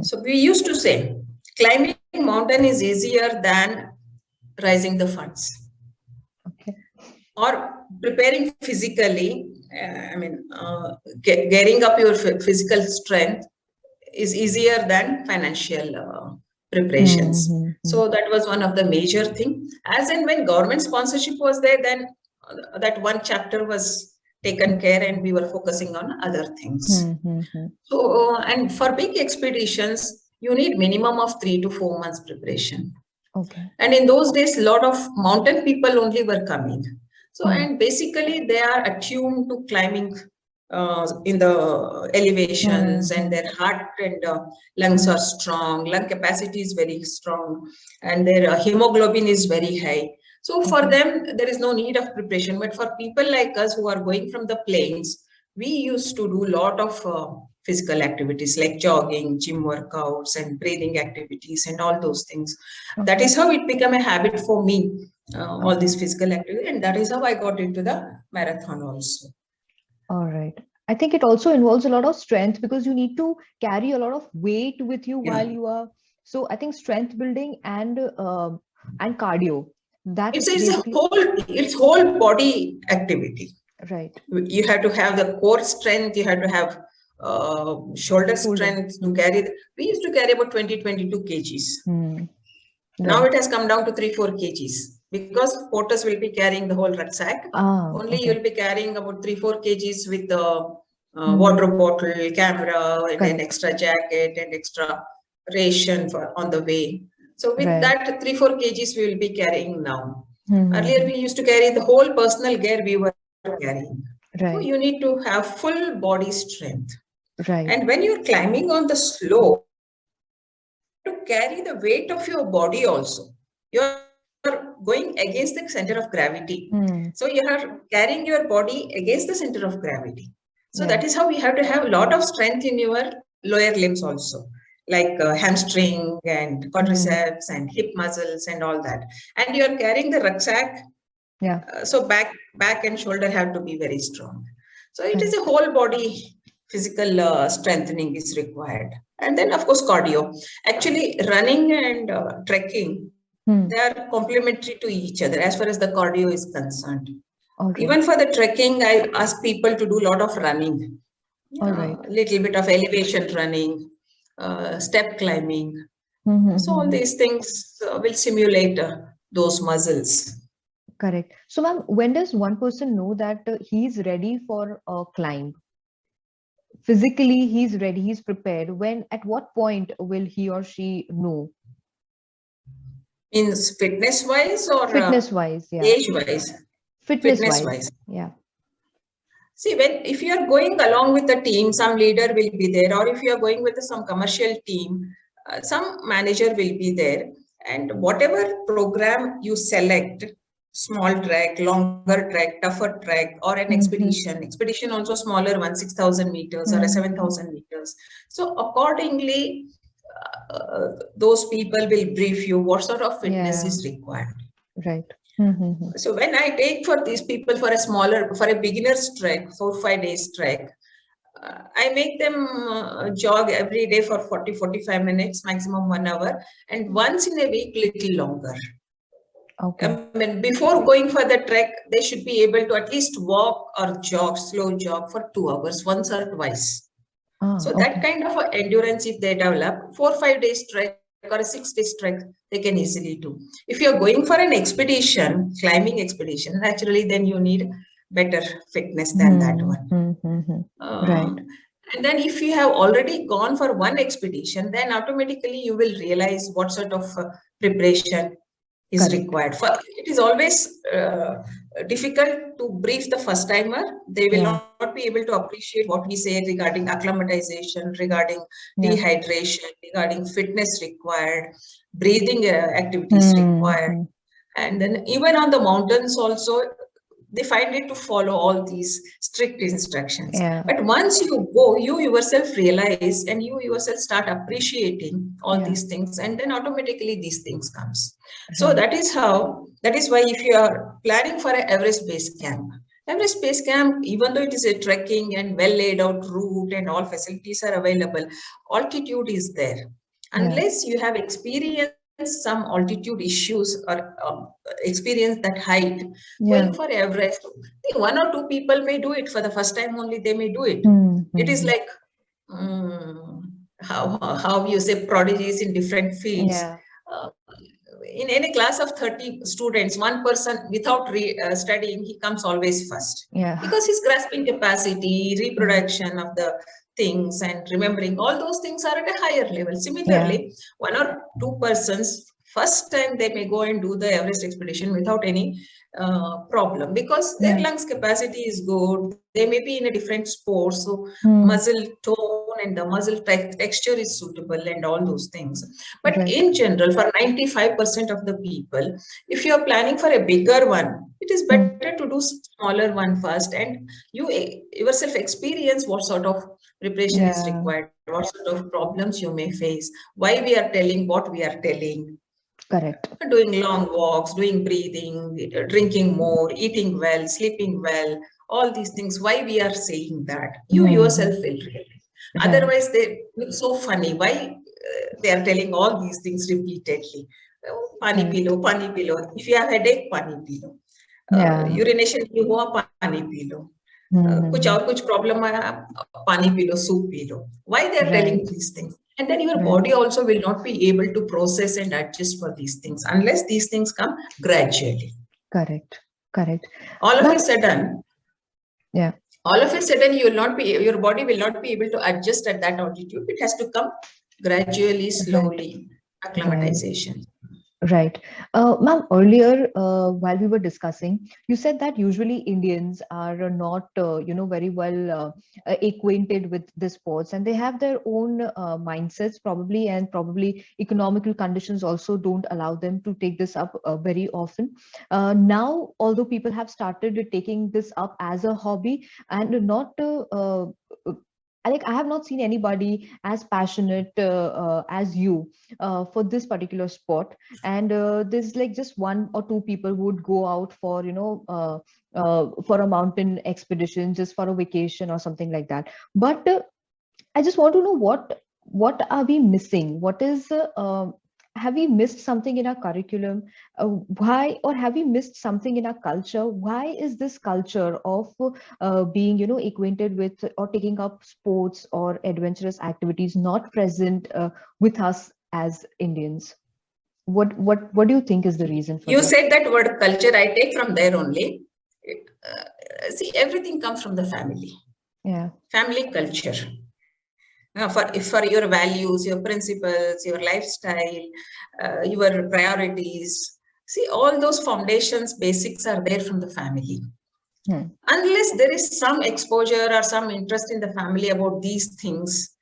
So we used to say, climbing mountain is easier than raising the funds. Or preparing physically, getting up your physical strength is easier than financial preparations. So that was one of the major things. As and when government sponsorship was there, then that one chapter was taken care and we were focusing on other things. So, and for big expeditions, you need minimum of 3 to 4 months preparation. And in those days, a lot of mountain people only were coming. So, and basically they are attuned to climbing in the elevations, and their heart and lungs are strong, lung capacity is very strong, and their hemoglobin is very high. So for them, there is no need of preparation. But for people like us who are going from the plains, we used to do a lot of physical activities like jogging, gym workouts, and breathing activities, and all those things. That is how it became a habit for me, all this physical activity. And that is how I got into the marathon also. All right. I think it also involves a lot of strength, because you need to carry a lot of weight with you while you are. So I think strength building and cardio. It's whole body activity. You have to have the core strength. You have to have shoulder strength to carry. We used to carry about 20-22 kgs. Now it has come down to 3-4 kgs. Because porters will be carrying the whole rucksack. Only you'll be carrying about 3-4 kgs with the water bottle, camera, and an extra jacket and extra ration on the way. So with that 3-4 kgs we will be carrying now. Earlier we used to carry the whole personal gear we were carrying. So you need to have full body strength. And when you're climbing on the slope, to carry the weight of your body also. You're are going against the center of gravity. So you are carrying your body against the center of gravity. So that is how you have to have a lot of strength in your lower limbs also, like hamstring and quadriceps and hip muscles and all that. And you are carrying the rucksack. So back and shoulder have to be very strong. So it is a whole body physical strengthening is required. And then of course cardio. Actually running and trekking, they are complementary to each other as far as the cardio is concerned. Even for the trekking, I ask people to do a lot of running. Little bit of elevation running, step climbing. So all these things will simulate those muscles. Correct. So ma'am, when does one person know that he's ready for a climb? Physically, he's ready, he's prepared. At what point will he or she know? Means fitness wise or fitness wise, age wise? Fitness wise. Yeah. See, if you are going along with the team, some leader will be there, or if you are going with some commercial team, some manager will be there. And whatever program you select, small trek, longer trek, tougher trek, or an expedition also smaller one, 6,000 meters or 7,000 meters. So accordingly, those people will brief you what sort of fitness is required. Right. So when I take for these people for a beginner's trek, 4-5 days trek, I make them jog every day for 40-45 minutes, maximum 1 hour, and once in a week, little longer. I mean, before going for the trek, they should be able to at least walk or jog, slow jog for 2 hours, once or twice. So that kind of endurance, if they develop, 4-5 days trek or a 6 days trek, they can easily do. If you're going for an expedition, climbing expedition, naturally, then you need better fitness than that one. Right. And then if you have already gone for one expedition, then automatically you will realize what sort of preparation is required. It is always difficult to brief the first timer. They will not be able to appreciate what we say regarding acclimatization, regarding dehydration, regarding fitness required, breathing activities required. And then even on the mountains also, they find it to follow all these strict instructions. But once you go, you yourself realize and you yourself start appreciating all these things, and then automatically these things comes. So that is why if you are planning for an Everest base camp, even though it is a trekking and well laid out route and all facilities are available, altitude is there. Unless you have experienced some altitude issues or experience that height, going for Everest, 1 or 2 people may do it for the first time only. They may do it. It is like how you say prodigies in different fields. In any class of 30 students, one person without studying, he comes always first. Because his grasping capacity, reproduction of the things and remembering, all those things are at a higher level. Similarly, 1 or 2 persons, first time they may go and do the Everest expedition without any problem, because their lungs capacity is good. They may be in a different sport, so muscle tone and the muscle texture is suitable and all those things. But in general, for 95% of the people, if you are planning for a bigger one, it is better to do smaller one first, and you yourself experience what sort of preparation is required, what sort of problems you may face, why we are telling what we are telling. Correct. Doing long walks, doing breathing, drinking more, eating well, sleeping well, all these things, why we are saying that, you yourself will realize. Otherwise, they look so funny. Why they are telling all these things repeatedly? Pani pilo, pani pilo. If you have headache, pani pilo. Urination नहीं हुआ, पानी P low. कुछ और कुछ problem आया, पानी P low, soup P low. Why they are telling these things? And then your body also will not be able to process and adjust for these things unless these things come gradually. Correct. All of a sudden, your body will not be able to adjust at that altitude. It has to come gradually, slowly, acclimatization. Right. Ma'am, earlier, while we were discussing, you said that usually Indians are not, very well acquainted with the sports, and they have their own mindsets probably, and probably economical conditions also don't allow them to take this up very often. Now, although people have started taking this up as a hobby and not I have not seen anybody as passionate as you for this particular sport, and there's like just one or two people who would go out for for a mountain expedition, just for a vacation or something like that. But I just want to know what are we missing? What is have we missed something in our curriculum? Why, or have we missed something in our culture? Why is this culture of being, acquainted with or taking up sports or adventurous activities not present with us as Indians? What do you think is the reason for You this? said that word culture, I take from there only. See, everything comes from the family. Yeah. Family culture. For your values, your principles, your lifestyle, your priorities. See, all those foundations, basics are there from the family. Unless there is some exposure or some interest in the family about these things,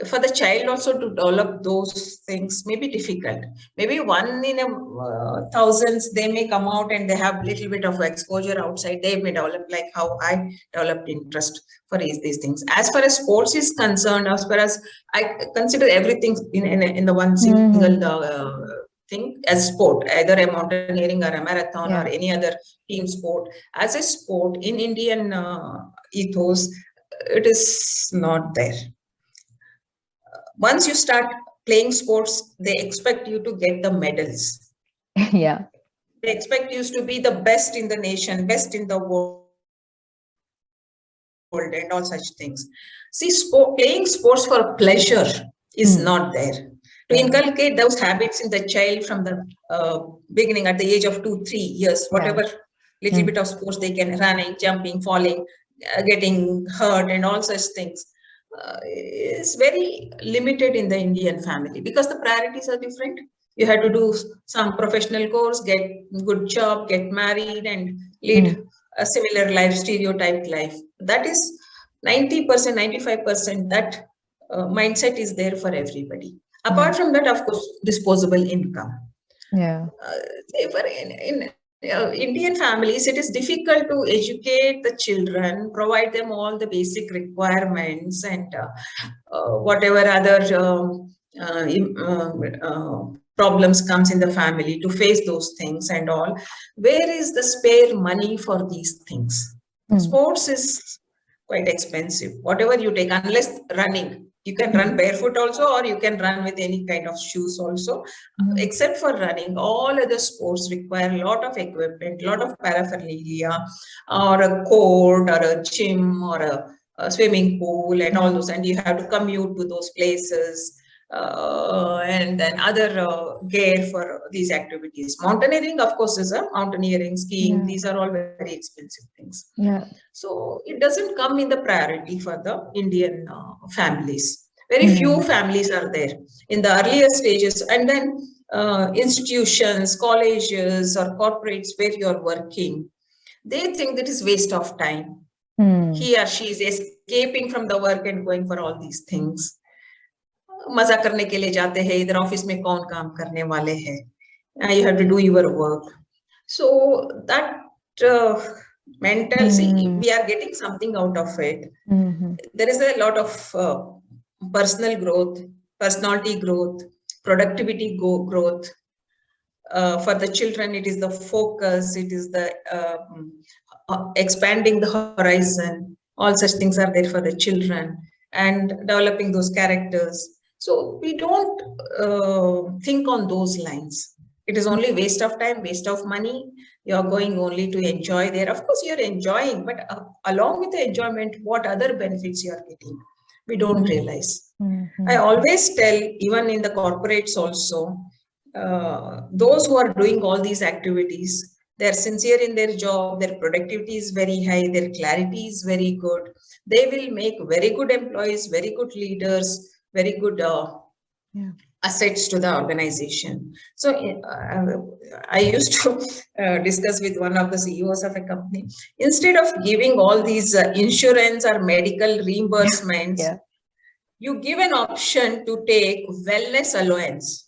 for the child also to develop those things may be difficult. Maybe one in a thousands, they may come out and they have little bit of exposure outside. They may develop like how I developed interest for these things. As far as sports is concerned, as far as I consider everything in the one single thing as sport, either a mountaineering or a marathon or any other team sport. As a sport in Indian ethos, it is not there. Once you start playing sports, they expect you to get the medals. Yeah. They expect you to be the best in the nation, best in the world, and all such things. See, playing sports for pleasure is not there. To inculcate those habits in the child from the beginning, at the age of 2, 3 years, whatever little bit of sports they can, running, jumping, falling, getting hurt, and all such things. Is very limited in the Indian family because the priorities are different. You have to do some professional course, get good job, get married, and lead a similar life, stereotyped life. That is 90%, 95%. That mindset is there for everybody. Apart from that, of course, disposable income. Yeah. In Indian families, it is difficult to educate the children, provide them all the basic requirements, and whatever other problems comes in the family to face those things and all. Where is the spare money for these things? Sports is quite expensive. Whatever you take, unless running, you can run barefoot also, or you can run with any kind of shoes also. Except for running, all other sports require a lot of equipment, a lot of paraphernalia, or a court, or a gym, or a swimming pool, and all those. And you have to commute to those places. And then other gear for these activities. Mountaineering, of course, is a mountaineering, skiing. These are all very expensive things. So it doesn't come in the priority for the Indian families. Very few families are there in the earlier stages. And then institutions, colleges, or corporates where you're working, they think that is waste of time. He or she is escaping from the work and going for all these things. मजा करने के लिए जाते हैं, इधर office में कौन काम करने वाले हैं, you have to do your work. So that mental, see, we are getting something out of it. There is a lot of personal growth, personality growth, productivity growth. For the children, it is the focus, it is the expanding the horizon. All such things are there for the children, and developing those characters. So we don't think on those lines. It is only waste of time, waste of money. You're going only to enjoy there. Of course, you're enjoying, but along with the enjoyment, what other benefits you are getting, we don't realize. I always tell, even in the corporates also, those who are doing all these activities, they're sincere in their job, their productivity is very high, their clarity is very good. They will make very good employees, very good leaders, very good assets to the organization. So I used to discuss with one of the CEOs of a company, instead of giving all these insurance or medical reimbursements, Yeah. you give an option to take wellness allowance.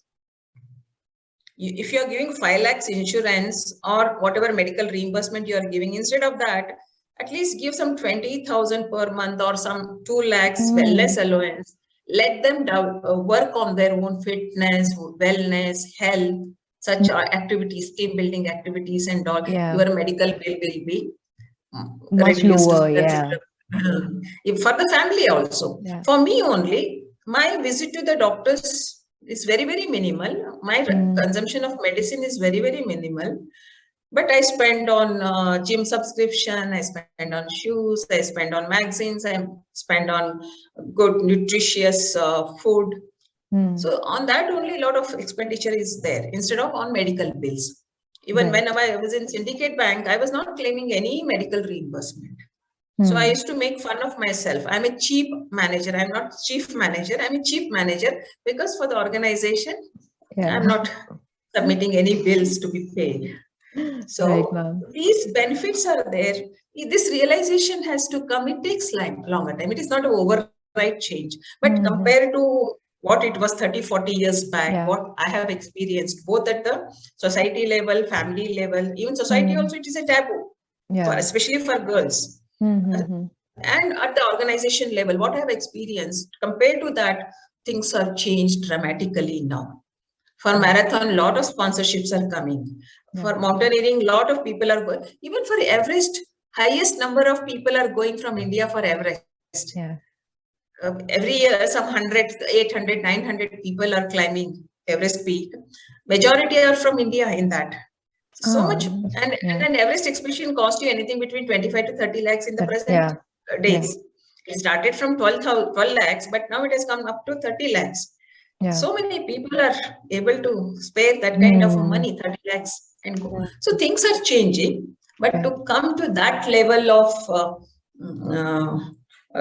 If you are giving 5 lakhs insurance or whatever medical reimbursement you are giving, instead of that, at least give some 20,000 per month or some 2 lakhs wellness allowance. Let them work on their own fitness, wellness, health, such activities, team building activities and all. Yeah. Your medical bill will be Much reduced lower. Yeah. considerably. For the family also. Yeah. For me only, my visit to the doctors is very, very minimal. My consumption of medicine is very, very minimal. But I spend on gym subscription, I spend on shoes, I spend on magazines, I spend on good nutritious food. So on that only a lot of expenditure is there instead of on medical bills. Even when I was in Syndicate Bank, I was not claiming any medical reimbursement. So I used to make fun of myself. I'm a cheap manager. I'm not chief manager. I'm a cheap manager because for the organization, I'm not submitting any bills to be paid. So these benefits are there. This realization has to come. It takes longer time. It is not an overnight change. But compared to what it was 30, 40 years back, what I have experienced, both at the society level, family level, even society also, it is a taboo, especially for girls. And at the organization level, what I have experienced, compared to that, things are changed dramatically now. For marathon, a lot of sponsorships are coming. For mountaineering, a lot of people are going. Even for Everest, highest number of people are going from India for Everest. Every year, some 100, 800, 900 people are climbing Everest peak. Majority are from India in that. So much. And an Everest expedition cost you anything between 25 to 30 lakhs in the present days. It started from 12 lakhs, but now it has come up to 30 lakhs. So many people are able to spare that kind of money, 30 lakhs, and go. So things are changing, but to come to that level of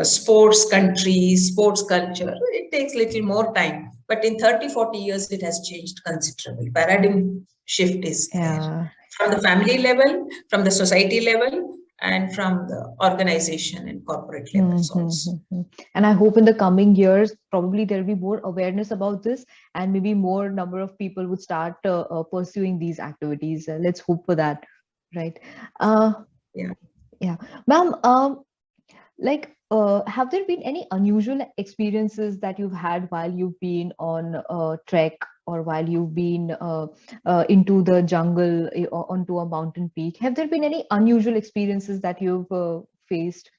sports country, sports culture, it takes little more time. But in 30, 40 years, it has changed considerably. Paradigm shift is there. From the family level, from the society level, and from the organization and corporate levels also. And I hope in the coming years, probably there will be more awareness about this, and maybe more number of people would start pursuing these activities. Let's hope for that, right? Yeah, ma'am. Have there been any unusual experiences that you've had while you've been on a trek or while you've been into the jungle or onto a mountain peak? Have there been any unusual experiences that you've faced?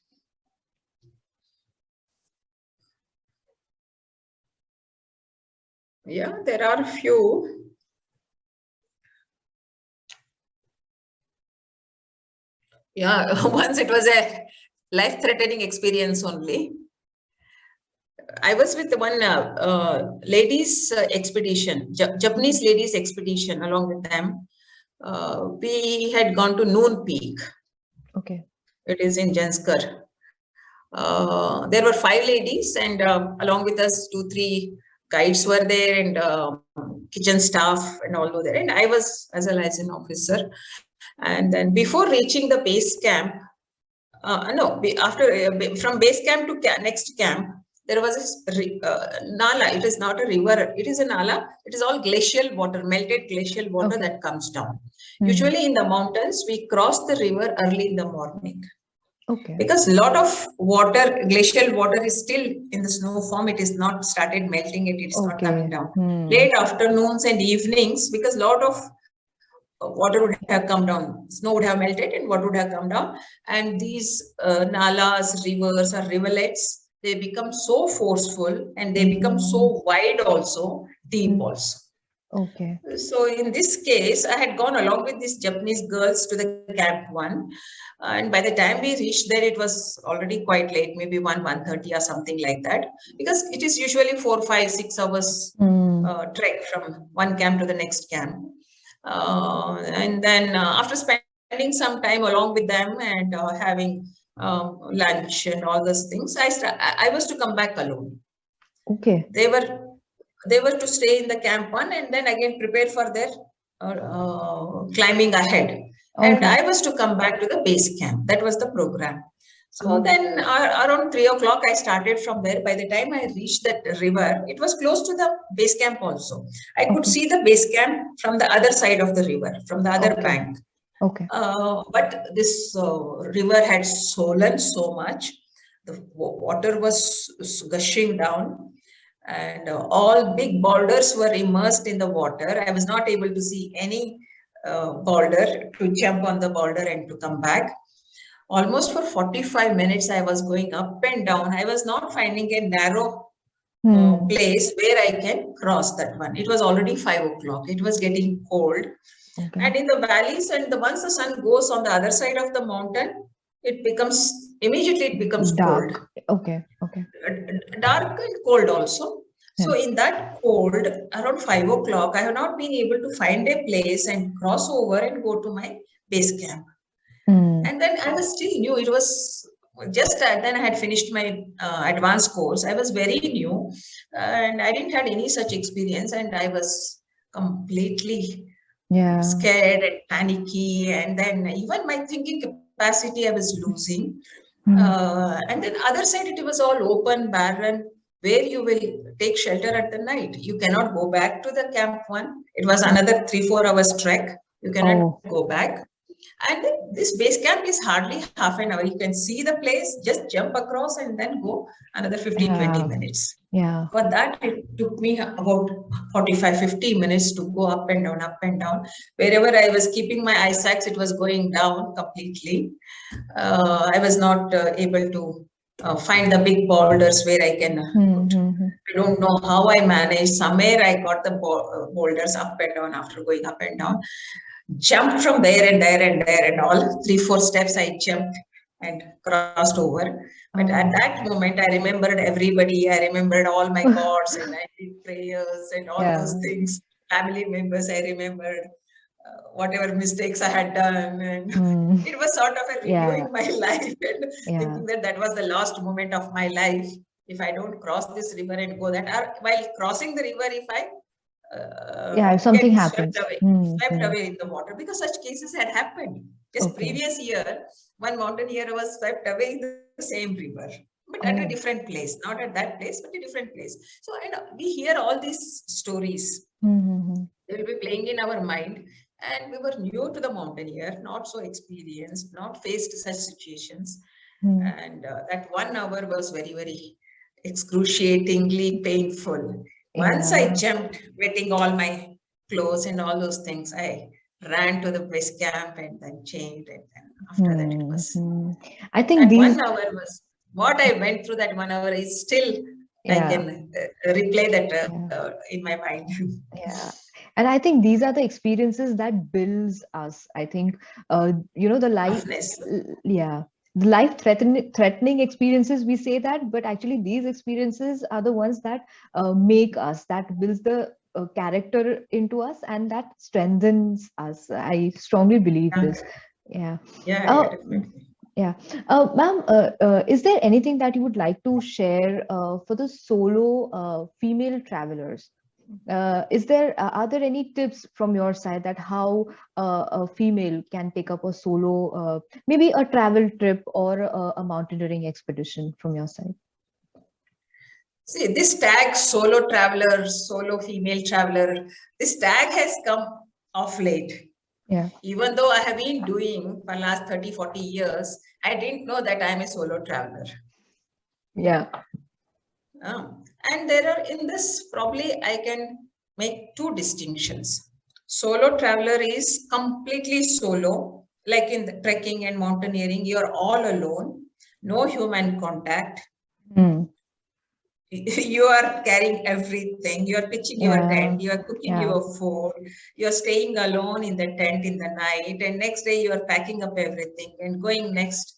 Yeah, there are a few. Yeah, once it was a life-threatening experience only. I was with one ladies expedition, Japanese ladies expedition. Along with them, we had gone to Noon Peak. Okay. It is in Janskar. There were 5 ladies, and along with us, 2, 3 guides were there, and kitchen staff and all were there. And I was as well as an officer. And then before reaching the base camp, from base camp to next camp, there was a nala. It is not a river. It is a nala. It is all glacial water, melted glacial water that comes down. Usually in the mountains, we cross the river early in the morning. Because a lot of water, glacial water is still in the snow form. It is not started melting. It's not coming down. Late afternoons and evenings, because a lot of water would have come down, snow would have melted and water would have come down. And these nalas, rivers or rivulets, they become so forceful and they become so wide also, deep also. So in this case, I had gone along with these Japanese girls to the camp 1. And by the time we reached there, it was already quite late, maybe 1:30 or something like that. Because it is usually 4, 5, 6 hours trek from one camp to the next camp. And then after spending some time along with them and having lunch and all those things, I was to come back alone. They were they were to stay in the camp 1 and then again prepare for their climbing ahead. And I was to come back to the base camp. That was the program. So then around 3 o'clock, I started from there. By the time I reached that river, it was close to the base camp also. I could see the base camp from the other side of the river, from the other bank. But this river had swollen so much. The water was gushing down and all big boulders were immersed in the water. I was not able to see any boulder to jump on the boulder and to come back. Almost for 45 minutes, I was going up and down. I was not finding a narrow place where I can cross that one. It was already 5 o'clock. It was getting cold. And in the valleys, and once the sun goes on the other side of the mountain, it becomes dark. Cold. Dark and cold also. So in that cold, around 5 o'clock, I have not been able to find a place and cross over and go to my base camp. And then I was still new. It was just then I had finished my advanced course. I was very new and I didn't have any such experience. And I was completely scared and panicky. And then even my thinking capacity, I was losing. And then other side, it was all open, barren, where you will take shelter at the night. You cannot go back to the camp 1. It was another 3-4 hours trek. You cannot go back. And this base camp is hardly half an hour. You can see the place, just jump across and then go another 15-20 minutes. For that, it took me about 45-50 minutes to go up and down. Wherever I was keeping my eye sacks, it was going down completely. I was not able to find the big boulders where I can I don't know how I managed. Somewhere I got the boulders up and down after going up and down. Jumped from there and all 3-4 steps I jumped and crossed over. But at that moment, I remembered everybody. I remembered all my gods and I did prayers and all those things. Family members, I remembered whatever mistakes I had done. And it was sort of a reviewing my life and thinking that was the last moment of my life. If I don't cross this river and go that, or while crossing the river, if I if something happens, swept away in the water, because such cases had happened. Just previous year, one mountaineer was swept away in the same river, but at a different place, not at that place, but a different place. So, and we hear all these stories. They will be playing in our mind. And we were new to the mountaineer, not so experienced, not faced such situations. And that 1 hour was very, very excruciatingly painful. Once I jumped, wetting all my clothes and all those things, I ran to the base camp and then changed. And then after that, it was. I think that 1 hour was what I went through. That 1 hour is still, I can replay that in my mind. And I think these are the experiences that builds us. I think, the life, the life-threatening experiences, we say that, but actually these experiences are the ones that make us, that builds the character into us and that strengthens us. I strongly believe this. Definitely. Ma'am, is there anything that you would like to share for the solo female travelers? Are there any tips from your side that how a female can take up a solo, maybe a travel trip or a mountaineering expedition from your side? See, this tag solo traveler, solo female traveler, this tag has come off late. Even though I have been doing for the last 30-40 years, I didn't know that I'm a solo traveler. And there are in this, probably I can make 2 distinctions. Solo traveler is completely solo, like in the trekking and mountaineering, you're all alone, no human contact. You are carrying everything, you are pitching your tent, you are cooking your food, you are staying alone in the tent in the night, and next day you are packing up everything and going next.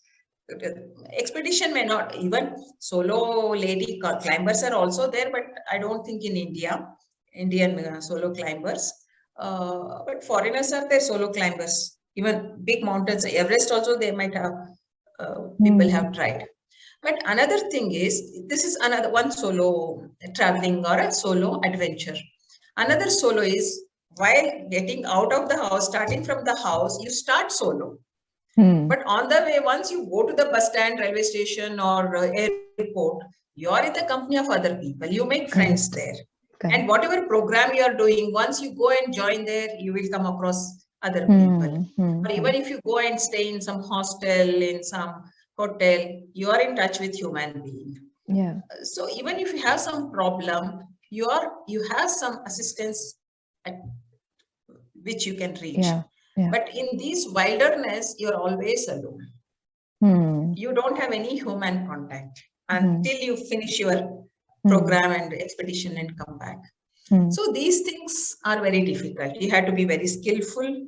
Expedition may not, even solo lady climbers are also there, but I don't think in Indian solo climbers, but foreigners are there, solo climbers, even big mountains, Everest also they might have, people have tried. But another thing is, this is another one solo traveling or a solo adventure. Another solo is while getting out of the house, starting from the house, you start solo. But on the way, once you go to the bus stand, railway station, or airport, you are in the company of other people. You make friends there. And whatever program you are doing, once you go and join there, you will come across other people. Or even if you go and stay in some hostel, in some hotel, you are in touch with human being. Yeah. So even if you have some problem, you have some assistance at which you can reach. Yeah. Yeah. But in this wilderness, you're always alone. You don't have any human contact until you finish your program and expedition and come back. So these things are very difficult. You have to be very skillful.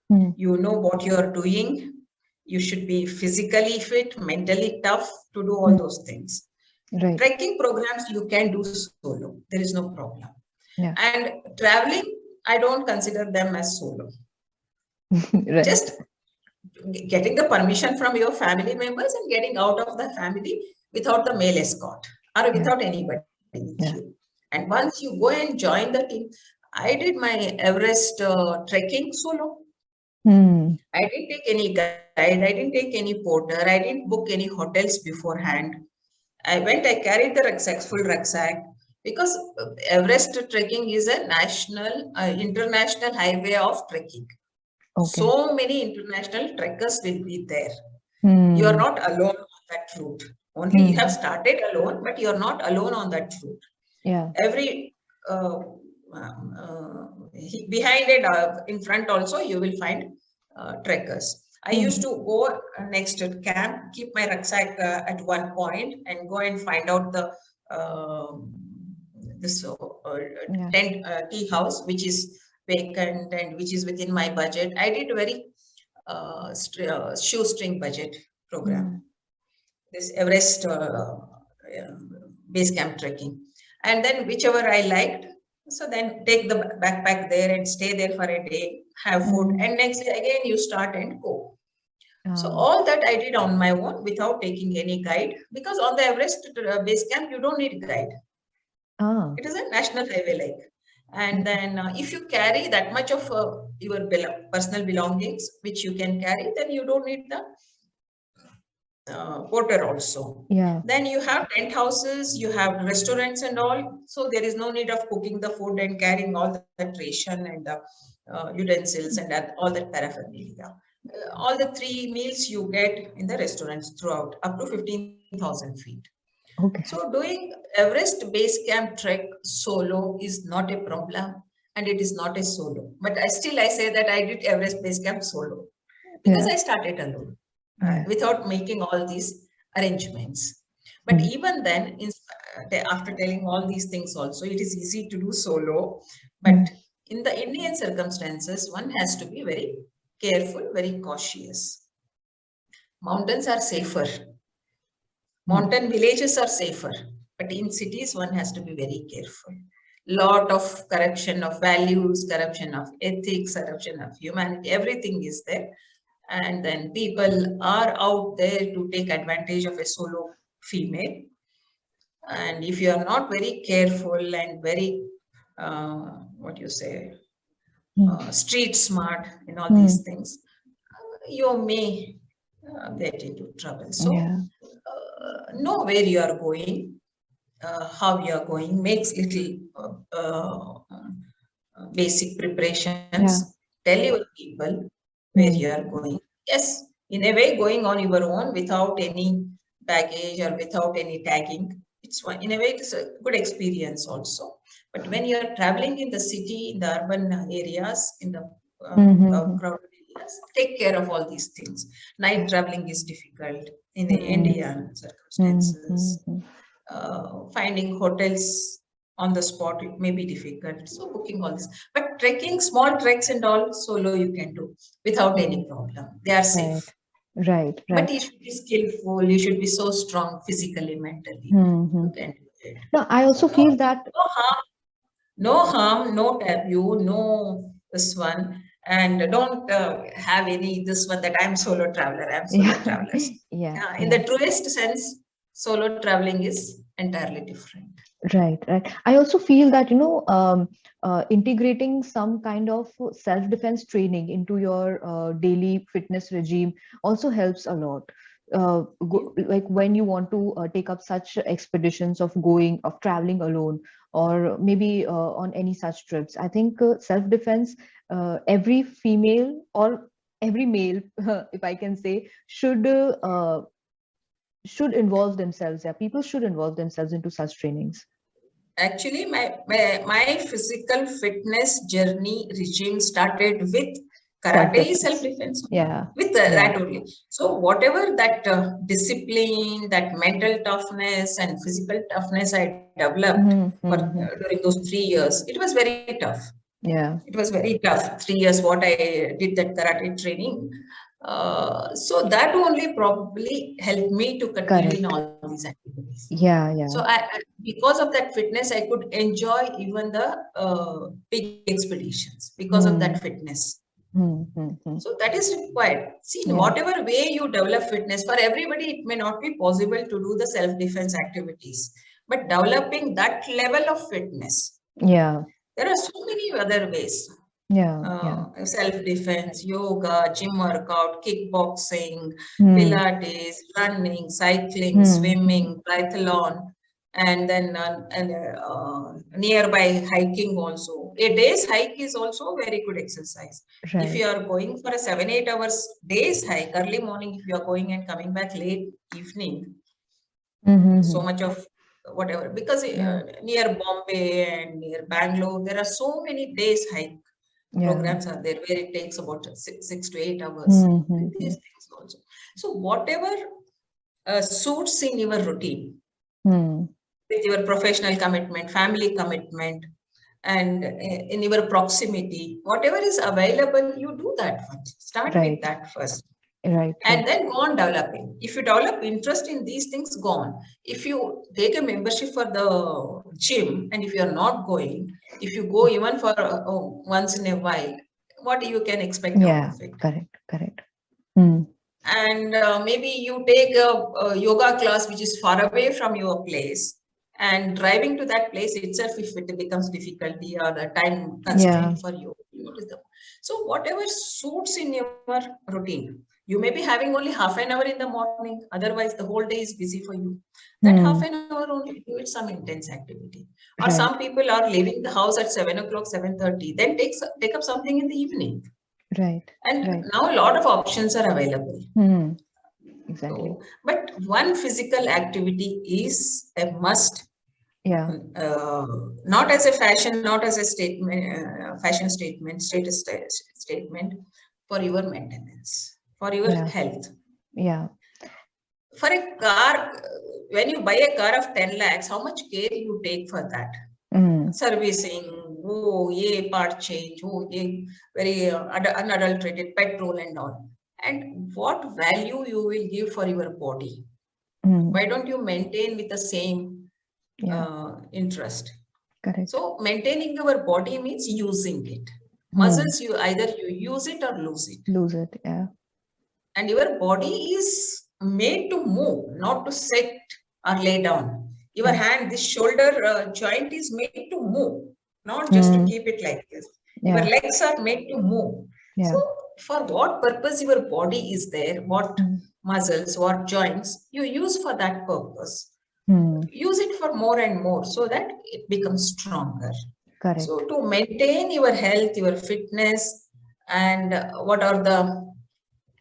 You know what you are doing. You should be physically fit, mentally tough to do all those things. Right. Trekking programs you can do solo. There is no problem. Yeah. And traveling, I don't consider them as solo. Right. Just getting the permission from your family members and getting out of the family without the male escort or without anybody with you. And once you go and join the team, I did my Everest trekking solo. I didn't take any guide, I didn't take any porter, I didn't book any hotels beforehand. I carried the rucksack, full rucksack, because Everest trekking is a national, international highway of trekking. Okay. So many international trekkers will be there. You are not alone on that route. Only you have started alone, but you are not alone on that route. Yeah. Every behind it, in front also, you will find trekkers. I used to go next to camp, keep my rucksack at one point, and go and find out the tent tea house, which is vacant and which is within my budget. I did very shoestring budget program. This Everest base camp trekking, and then whichever I liked. So then take the backpack there and stay there for a day, have food, and next day again you start and go. So all that I did on my own without taking any guide, because on the Everest base camp you don't need guide. It is a national highway like. And then if you carry that much of your personal belongings, which you can carry, then you don't need the porter also. Yeah. Then you have tent houses, you have restaurants and all. So there is no need of cooking the food and carrying all the ration and the utensils and all that paraphernalia. All the 3 meals you get in the restaurants throughout, up to 15,000 feet. Okay. So doing Everest base camp trek solo is not a problem, and it is not a solo. But I say that I did Everest base camp solo because I started alone without making all these arrangements. But even then, after telling all these things also, it is easy to do solo. But in the Indian circumstances, one has to be very careful, very cautious. Mountains are safer. Mountain villages are safer, but in cities, one has to be very careful. Lot of corruption of values, corruption of ethics, corruption of humanity, everything is there. And then people are out there to take advantage of a solo female. And if you are not very careful and very, street smart in all these things, you may get into trouble. So know where you are going, how you are going, makes little basic preparations, tell your people where you are going. Yes, in a way, going on your own without any baggage or without any tagging, in a way, it's a good experience also. But when you are traveling in the city, in the urban areas, in the crowded areas, take care of all these things. Night traveling is difficult in the Indian circumstances. Finding hotels on the spot, it may be difficult. So booking all this. But trekking, small treks and all, solo you can do without any problem. They are safe. Right. But you should be skillful. You should be so strong physically, mentally. You can do it. No, I also feel that no harm, no taboo, no this one. And don't have any this one that I'm solo traveler, I'm solo travelers. In the truest sense, Solo traveling is entirely different. Right, right. I also feel that, integrating some kind of self-defense training into your daily fitness regime also helps a lot. Like when you want to take up such expeditions of traveling alone, or maybe on any such trips, I think self-defense, every female or every male, if I can say, should involve themselves. Yeah, people should involve themselves into such trainings. Actually, my physical fitness journey regime started with karate, Self-defense. self-defense, Yeah, with yeah. that only. So whatever that discipline, that mental toughness and physical toughness I developed for during those 3 years, it was very tough. Yeah. It was very tough. 3 years, what I did that karate training. So that only probably helped me to continue in Correct. all these activities. Yeah, So yeah. because of that fitness, I could enjoy even the big expeditions because of that Hmm. fitness. Hmm. So that is required. See, in Yeah. whatever way you develop fitness, for everybody, it may not be possible to do the self-defense activities. But developing that level of fitness, Yeah. there are so many other ways. Yeah. Yeah. Self-defense, yoga, gym workout, kickboxing, Hmm. Pilates, running, cycling, Hmm. swimming, triathlon, and then nearby hiking also. A day's hike is also a very good exercise. If Right. you are going for a 7-8 hours day's hike, early morning, if you are going and coming back late evening, so Hmm. much of whatever, because Yeah. near Bombay and near Bangalore, there are so many days hike Yeah. programs are there where it takes about 6 to 8 hours. Hmm. These things also. So whatever suits in your routine, Hmm. with your professional commitment, family commitment, and in your proximity, whatever is available, you do that first. Start with Right. that first. Right. And Right. then go on developing. If you develop interest in these things, go on. If you take a membership for the gym and if you are not going, if you go even for once in a while, what you can expect out Yeah. of it? Correct. Correct. Hmm. And maybe you take a yoga class which is far away from your place, and driving to that place itself, if it becomes difficulty or the time Yeah. constraint for you, so whatever suits in your routine. You may be having only half an hour in the morning, otherwise the whole day is busy for you. That half Hmm. an hour only, do it some intense activity. Or some Right. people are leaving the house at 7 o'clock, 7:30, then take up something in the evening. Right. And Right. now a lot of options are available. Hmm. Exactly. So, but one physical activity is a must, Yeah. uh, not as a fashion, not as a statement, fashion statement, statement, for your maintenance, for your Yeah. health. Yeah. For a car, when you buy a car of 10 lakhs, how much care you take for that? Hmm. Servicing, oh, yeah, part change, oh, yeah, very unadulterated petrol and all. And what value you will give for your body? Hmm. Why don't you maintain with the same Yeah. interest? Correct. So maintaining your body means using it. Hmm. Muscles, you either you use it or lose it. Lose it. Yeah. And your body is made to move, not to sit or lay down. Your Yeah. hand, this shoulder joint is made to move, not just to Hmm. keep it like this. Your Yeah. legs are made to move. So Yeah. for what purpose your body is there, what Hmm. muscles, what joints you use for that purpose. Hmm. Use it for more and more so that it becomes stronger. So Correct. to maintain your health, your fitness, and what are the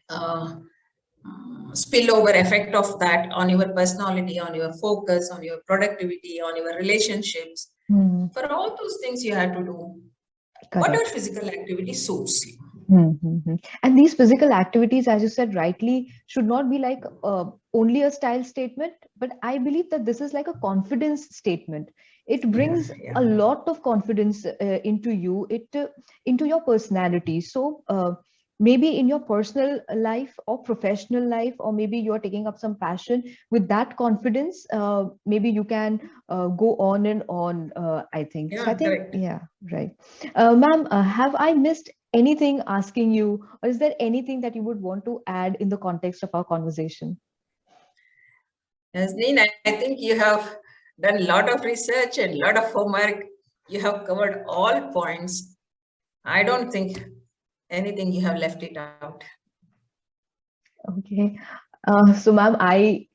uh, spillover effect of that on your personality, on your focus, on your productivity, on your relationships. Hmm. For all those things you have to do, whatever Correct. physical activity suits you. Mm-hmm. And these physical activities, as you said rightly, should not be like only a style statement, but I believe that this is like a confidence statement. It Yeah, brings yeah. a lot of confidence into you, into your personality. So maybe in your personal life or professional life, or maybe you're taking up some passion with that confidence, maybe you can go on and on. I think so. I Yeah, think, correct. yeah, right. Ma'am, have I missed anything asking you, or is there anything that you would want to add in the context of our conversation? Nazneen, I think you have done a lot of research and a lot of homework. You have covered all points. I don't think anything you have left it out. Okay. So, ma'am, I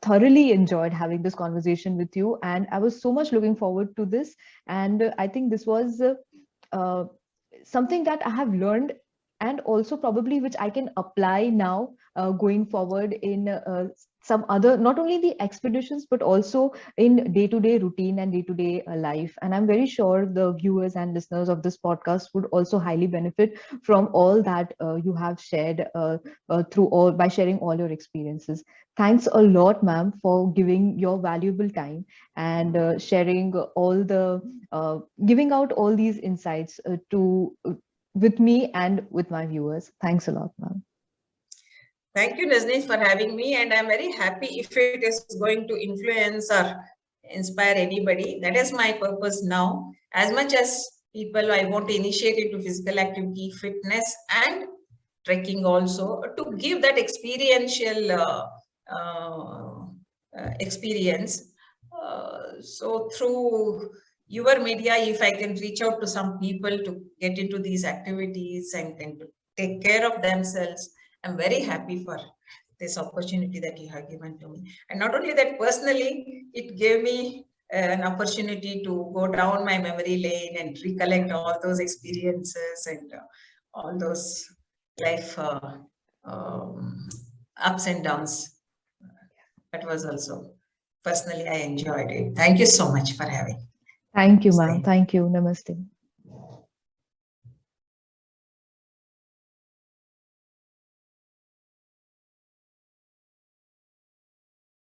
thoroughly enjoyed having this conversation with you, and I was so much looking forward to this. And I think this was uh, something that I have learned, and also probably which I can apply now going forward in some other, not only the expeditions, but also in day-to-day routine and day-to-day life. And I'm very sure the viewers and listeners of this podcast would also highly benefit from all that you have shared through all by sharing all your experiences. Thanks a lot, ma'am, for giving your valuable time and sharing all the giving out all these insights to with me and with my viewers. Thanks a lot, ma'am. Thank you, Nazneen, for having me. And I'm very happy if it is going to influence or inspire anybody. That is my purpose now. As much as people, I want to initiate into physical activity, fitness, and trekking also to give that experiential experience. So through your media, if I can reach out to some people to get into these activities and to take care of themselves, I'm very happy for this opportunity that you have given to me. And not only that, personally, it gave me an opportunity to go down my memory lane and recollect all those experiences and all those life um, ups and downs. That was also, personally, I enjoyed it. Thank you so much for having. Thank you, ma'am. Stay. Thank you. Namaste.